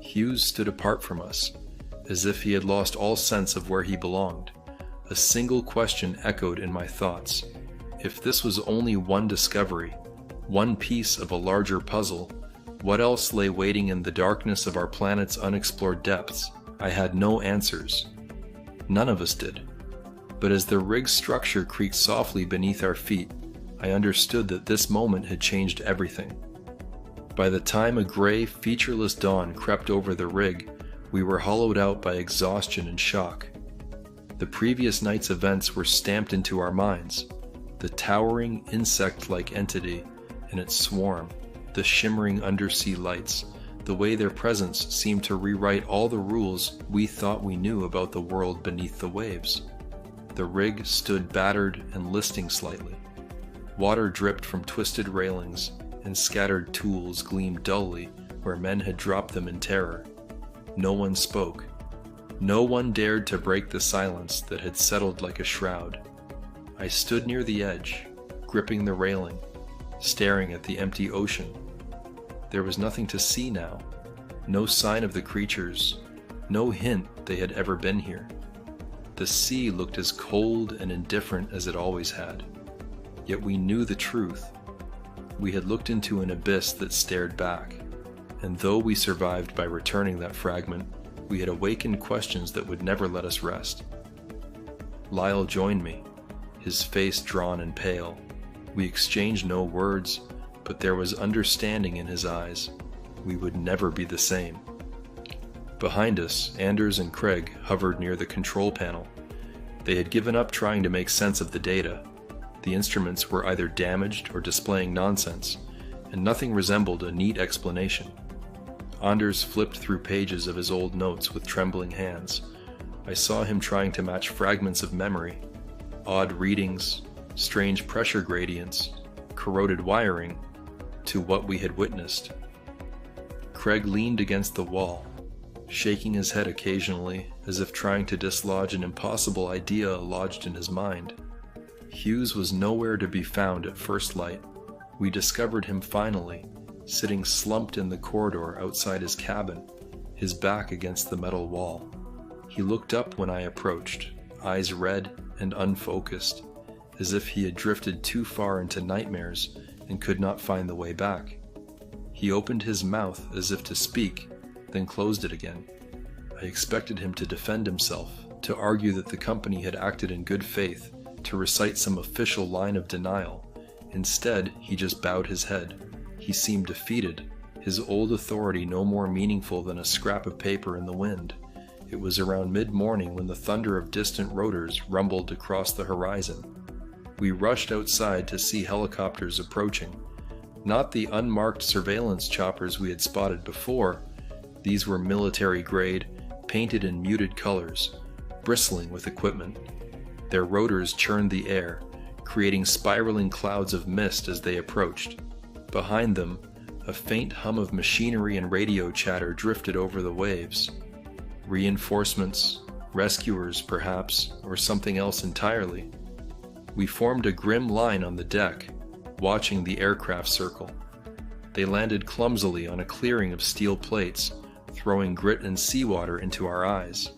Hughes stood apart from us, as if he had lost all sense of where he belonged. A single question echoed in my thoughts. If this was only one discovery, one piece of a larger puzzle, what else lay waiting in the darkness of our planet's unexplored depths? I had no answers. None of us did. But as the rig's structure creaked softly beneath our feet, I understood that this moment had changed everything. By the time a gray, featureless dawn crept over the rig, we were hollowed out by exhaustion and shock. The previous night's events were stamped into our minds. The towering, insect-like entity and its swarm, the shimmering undersea lights, the way their presence seemed to rewrite all the rules we thought we knew about the world beneath the waves. The rig stood battered and listing slightly. Water dripped from twisted railings, and scattered tools gleamed dully where men had dropped them in terror. No one spoke. No one dared to break the silence that had settled like a shroud. I stood near the edge, gripping the railing, staring at the empty ocean. There was nothing to see now, no sign of the creatures, no hint they had ever been here. The sea looked as cold and indifferent as it always had. Yet we knew the truth. We had looked into an abyss that stared back, and though we survived by returning that fragment, we had awakened questions that would never let us rest. Lyle joined me, his face drawn and pale. We exchanged no words, but there was understanding in his eyes. We would never be the same. Behind us, Anders and Craig hovered near the control panel. They had given up trying to make sense of the data. The instruments were either damaged or displaying nonsense, and nothing resembled a neat explanation. Anders flipped through pages of his old notes with trembling hands. I saw him trying to match fragments of memory, odd readings, strange pressure gradients, corroded wiring, to what we had witnessed. Craig leaned against the wall, shaking his head occasionally as if trying to dislodge an impossible idea lodged in his mind. Hughes was nowhere to be found at first light. We discovered him finally, sitting slumped in the corridor outside his cabin, his back against the metal wall. He looked up when I approached, eyes red and unfocused, as if he had drifted too far into nightmares and could not find the way back. He opened his mouth as if to speak, then closed it again. I expected him to defend himself, to argue that the company had acted in good faith, to recite some official line of denial. Instead, he just bowed his head. He seemed defeated, his old authority no more meaningful than a scrap of paper in the wind. It was around mid-morning when the thunder of distant rotors rumbled across the horizon. We rushed outside to see helicopters approaching. Not the unmarked surveillance choppers we had spotted before. These were military-grade, painted in muted colors, bristling with equipment. Their rotors churned the air, creating spiraling clouds of mist as they approached. Behind them, a faint hum of machinery and radio chatter drifted over the waves. Reinforcements, rescuers perhaps, or something else entirely. We formed a grim line on the deck, watching the aircraft circle. They landed clumsily on a clearing of steel plates, throwing grit and seawater into our eyes.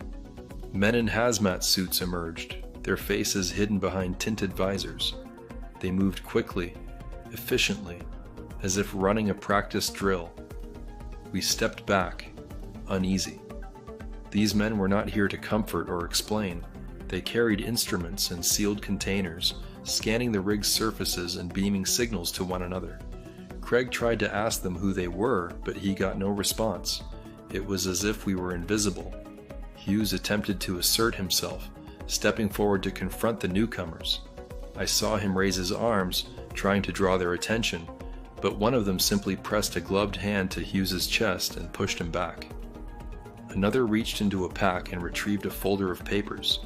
Men in hazmat suits emerged, their faces hidden behind tinted visors. They moved quickly, efficiently, as if running a practice drill. We stepped back, uneasy. These men were not here to comfort or explain. They carried instruments in sealed containers, scanning the rig's surfaces and beaming signals to one another. Craig tried to ask them who they were, but he got no response. It was as if we were invisible. Hughes attempted to assert himself, stepping forward to confront the newcomers. I saw him raise his arms, trying to draw their attention, but one of them simply pressed a gloved hand to Hughes's chest and pushed him back. Another reached into a pack and retrieved a folder of papers.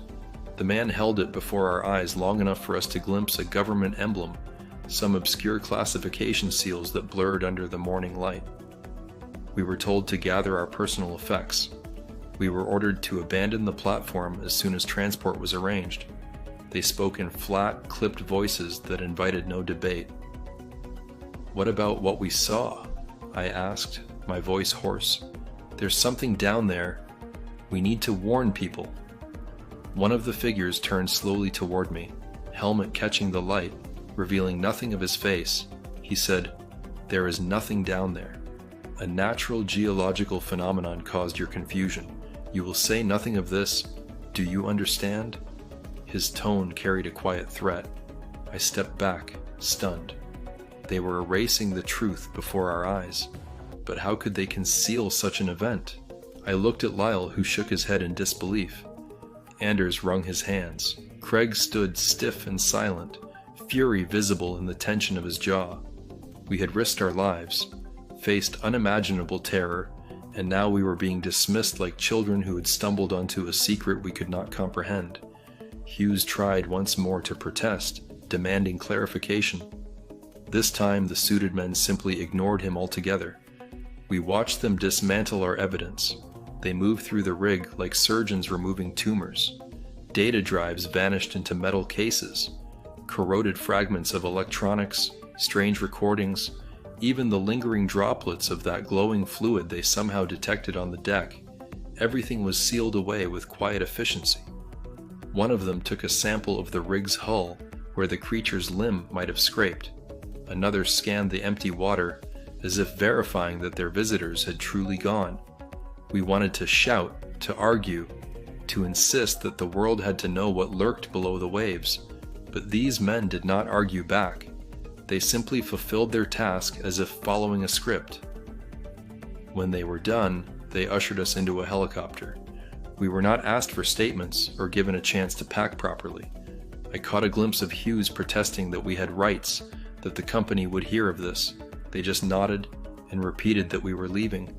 The man held it before our eyes long enough for us to glimpse a government emblem, some obscure classification seals that blurred under the morning light. We were told to gather our personal effects. We were ordered to abandon the platform as soon as transport was arranged. They spoke in flat, clipped voices that invited no debate. "What about what we saw?" I asked, my voice hoarse. "There's something down there. We need to warn people." One of the figures turned slowly toward me, helmet catching the light, revealing nothing of his face. He said, "There is nothing down there. A natural geological phenomenon caused your confusion. You will say nothing of this. Do you understand?" His tone carried a quiet threat. I stepped back, stunned. They were erasing the truth before our eyes. But how could they conceal such an event? I looked at Lyle, who shook his head in disbelief. Anders wrung his hands. Craig stood stiff and silent, fury visible in the tension of his jaw. We had risked our lives, faced unimaginable terror, and now we were being dismissed like children who had stumbled onto a secret we could not comprehend. Hughes tried once more to protest, demanding clarification. This time the suited men simply ignored him altogether. We watched them dismantle our evidence. They moved through the rig like surgeons removing tumors. Data drives vanished into metal cases. Corroded fragments of electronics, strange recordings, even the lingering droplets of that glowing fluid they somehow detected on the deck. Everything was sealed away with quiet efficiency. One of them took a sample of the rig's hull where the creature's limb might have scraped. Another scanned the empty water, as if verifying that their visitors had truly gone. We wanted to shout, to argue, to insist that the world had to know what lurked below the waves, but these men did not argue back. They simply fulfilled their task as if following a script. When they were done, they ushered us into a helicopter. We were not asked for statements or given a chance to pack properly. I caught a glimpse of Hughes protesting that we had rights, that the company would hear of this. They just nodded and repeated that we were leaving.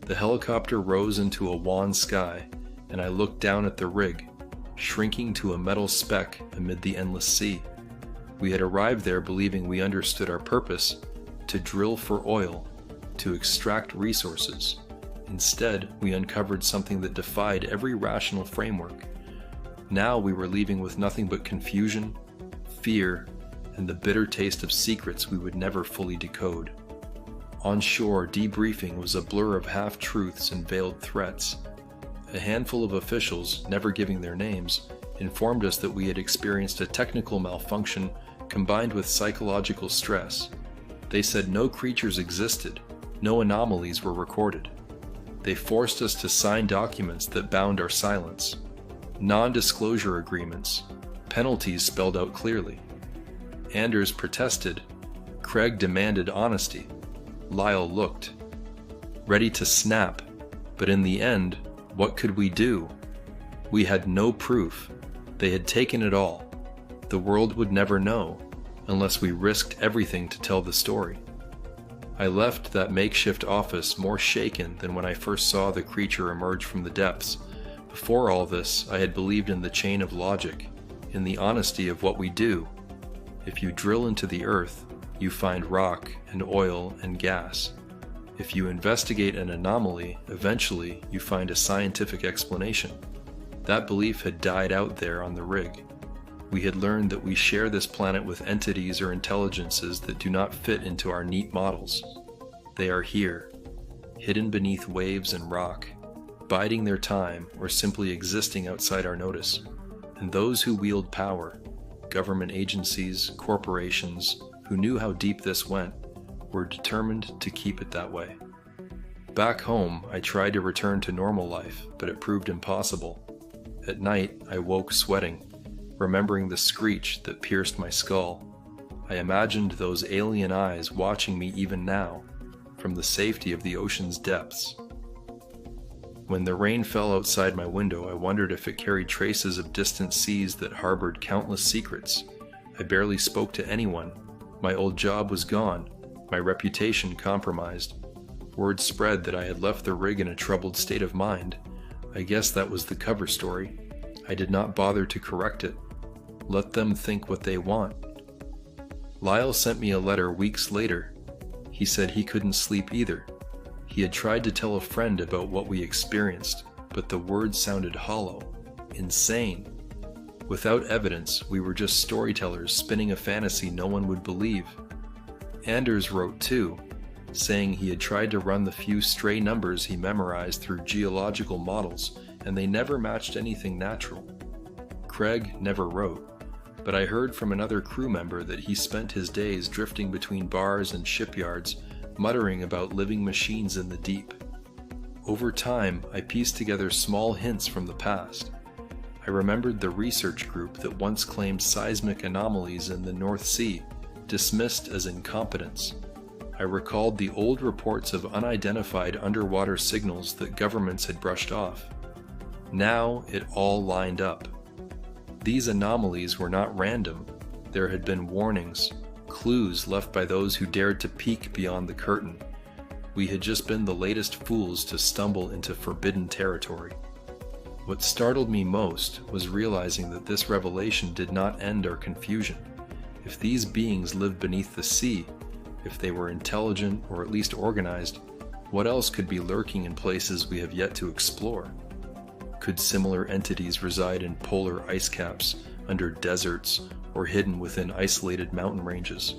The helicopter rose into a wan sky, and I looked down at the rig, shrinking to a metal speck amid the endless sea. We had arrived there believing we understood our purpose, to drill for oil, to extract resources. Instead, we uncovered something that defied every rational framework. Now we were leaving with nothing but confusion, fear, and the bitter taste of secrets we would never fully decode. On shore, debriefing was a blur of half-truths and veiled threats. A handful of officials, never giving their names, informed us that we had experienced a technical malfunction combined with psychological stress. They said no creatures existed, no anomalies were recorded. They forced us to sign documents that bound our silence. Non-disclosure agreements, penalties spelled out clearly. Anders protested. Craig demanded honesty. Lyle looked, ready to snap, but in the end, what could we do? We had no proof. They had taken it all. The world would never know, unless we risked everything to tell the story. I left that makeshift office more shaken than when I first saw the creature emerge from the depths. Before all this, I had believed in the chain of logic, in the honesty of what we do. If you drill into the earth, you find rock and oil and gas. If you investigate an anomaly, eventually you find a scientific explanation. That belief had died out there on the rig. We had learned that we share this planet with entities or intelligences that do not fit into our neat models. They are here, hidden beneath waves and rock, biding their time or simply existing outside our notice. And those who wield power, government agencies, corporations, who knew how deep this went, were determined to keep it that way. Back home, I tried to return to normal life, but it proved impossible. At night, I woke sweating, remembering the screech that pierced my skull. I imagined those alien eyes watching me even now, from the safety of the ocean's depths. When the rain fell outside my window, I wondered if it carried traces of distant seas that harbored countless secrets. I barely spoke to anyone. My old job was gone, my reputation compromised. Word spread that I had left the rig in a troubled state of mind. I guess that was the cover story. I did not bother to correct it. Let them think what they want. Lyle sent me a letter weeks later. He said he couldn't sleep either. He had tried to tell a friend about what we experienced, but the words sounded hollow, insane. Without evidence, we were just storytellers spinning a fantasy no one would believe. Anders wrote too, saying he had tried to run the few stray numbers he memorized through geological models, and they never matched anything natural. Craig never wrote, but I heard from another crew member that he spent his days drifting between bars and shipyards, muttering about living machines in the deep. Over time, I pieced together small hints from the past. I remembered the research group that once claimed seismic anomalies in the North Sea, dismissed as incompetence. I recalled the old reports of unidentified underwater signals that governments had brushed off. Now it all lined up. These anomalies were not random. There had been warnings, clues left by those who dared to peek beyond the curtain. We had just been the latest fools to stumble into forbidden territory. What startled me most was realizing that this revelation did not end our confusion. If these beings lived beneath the sea, if they were intelligent or at least organized, what else could be lurking in places we have yet to explore? Could similar entities reside in polar ice caps, under deserts, or hidden within isolated mountain ranges?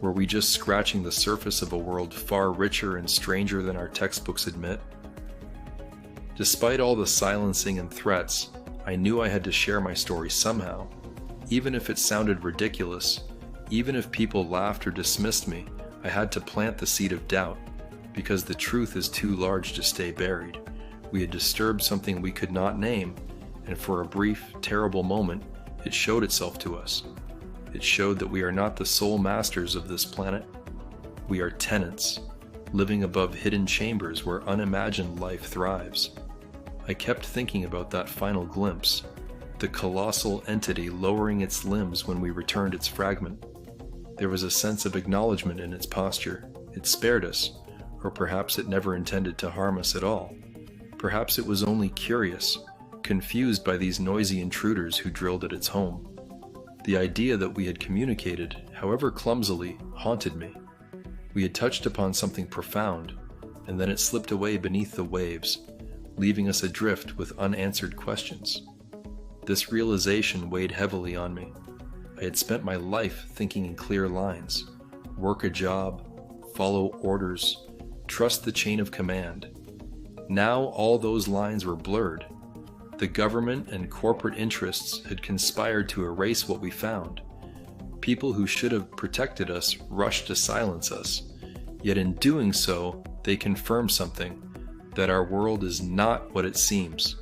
Were we just scratching the surface of a world far richer and stranger than our textbooks admit? Despite all the silencing and threats, I knew I had to share my story somehow. Even if it sounded ridiculous, even if people laughed or dismissed me, I had to plant the seed of doubt, because the truth is too large to stay buried. We had disturbed something we could not name, and for a brief, terrible moment, it showed itself to us. It showed that we are not the sole masters of this planet. We are tenants, living above hidden chambers where unimagined life thrives. I kept thinking about that final glimpse, the colossal entity lowering its limbs when we returned its fragment. There was a sense of acknowledgement in its posture. It spared us, or perhaps it never intended to harm us at all. Perhaps it was only curious, confused by these noisy intruders who drilled at its home. The idea that we had communicated, however clumsily, haunted me. We had touched upon something profound, and then it slipped away beneath the waves, leaving us adrift with unanswered questions. This realization weighed heavily on me. I had spent my life thinking in clear lines: work a job, follow orders, trust the chain of command. Now all those lines were blurred. The government and corporate interests had conspired to erase what we found. People who should have protected us rushed to silence us, yet in doing so, they confirmed something: that our world is not what it seems.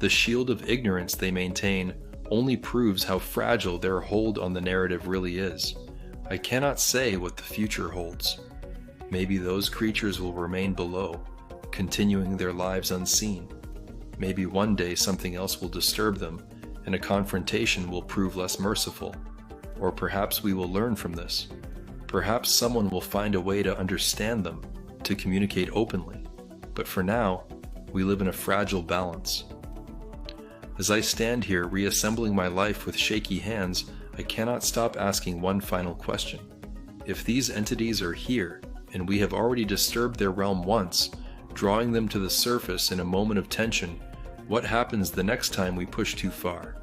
The shield of ignorance they maintain only proves how fragile their hold on the narrative really is. I cannot say what the future holds. Maybe those creatures will remain below, continuing their lives unseen. Maybe one day something else will disturb them, and a confrontation will prove less merciful. Or perhaps we will learn from this. Perhaps someone will find a way to understand them, to communicate openly. But for now, we live in a fragile balance. As I stand here reassembling my life with shaky hands, I cannot stop asking one final question. If these entities are here, and we have already disturbed their realm once, drawing them to the surface in a moment of tension, what happens the next time we push too far?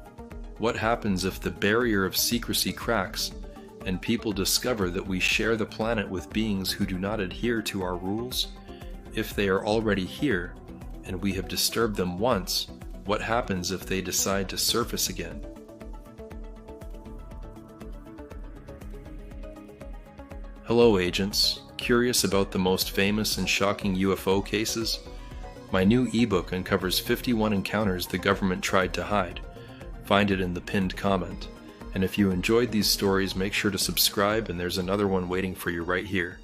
What happens if the barrier of secrecy cracks, and people discover that we share the planet with beings who do not adhere to our rules? If they are already here, and we have disturbed them once, what happens if they decide to surface again? Hello, agents. Curious about the most famous and shocking UFO cases? My new ebook uncovers 51 encounters the government tried to hide. Find it in the pinned comment. And if you enjoyed these stories, make sure to subscribe, and there's another one waiting for you right here.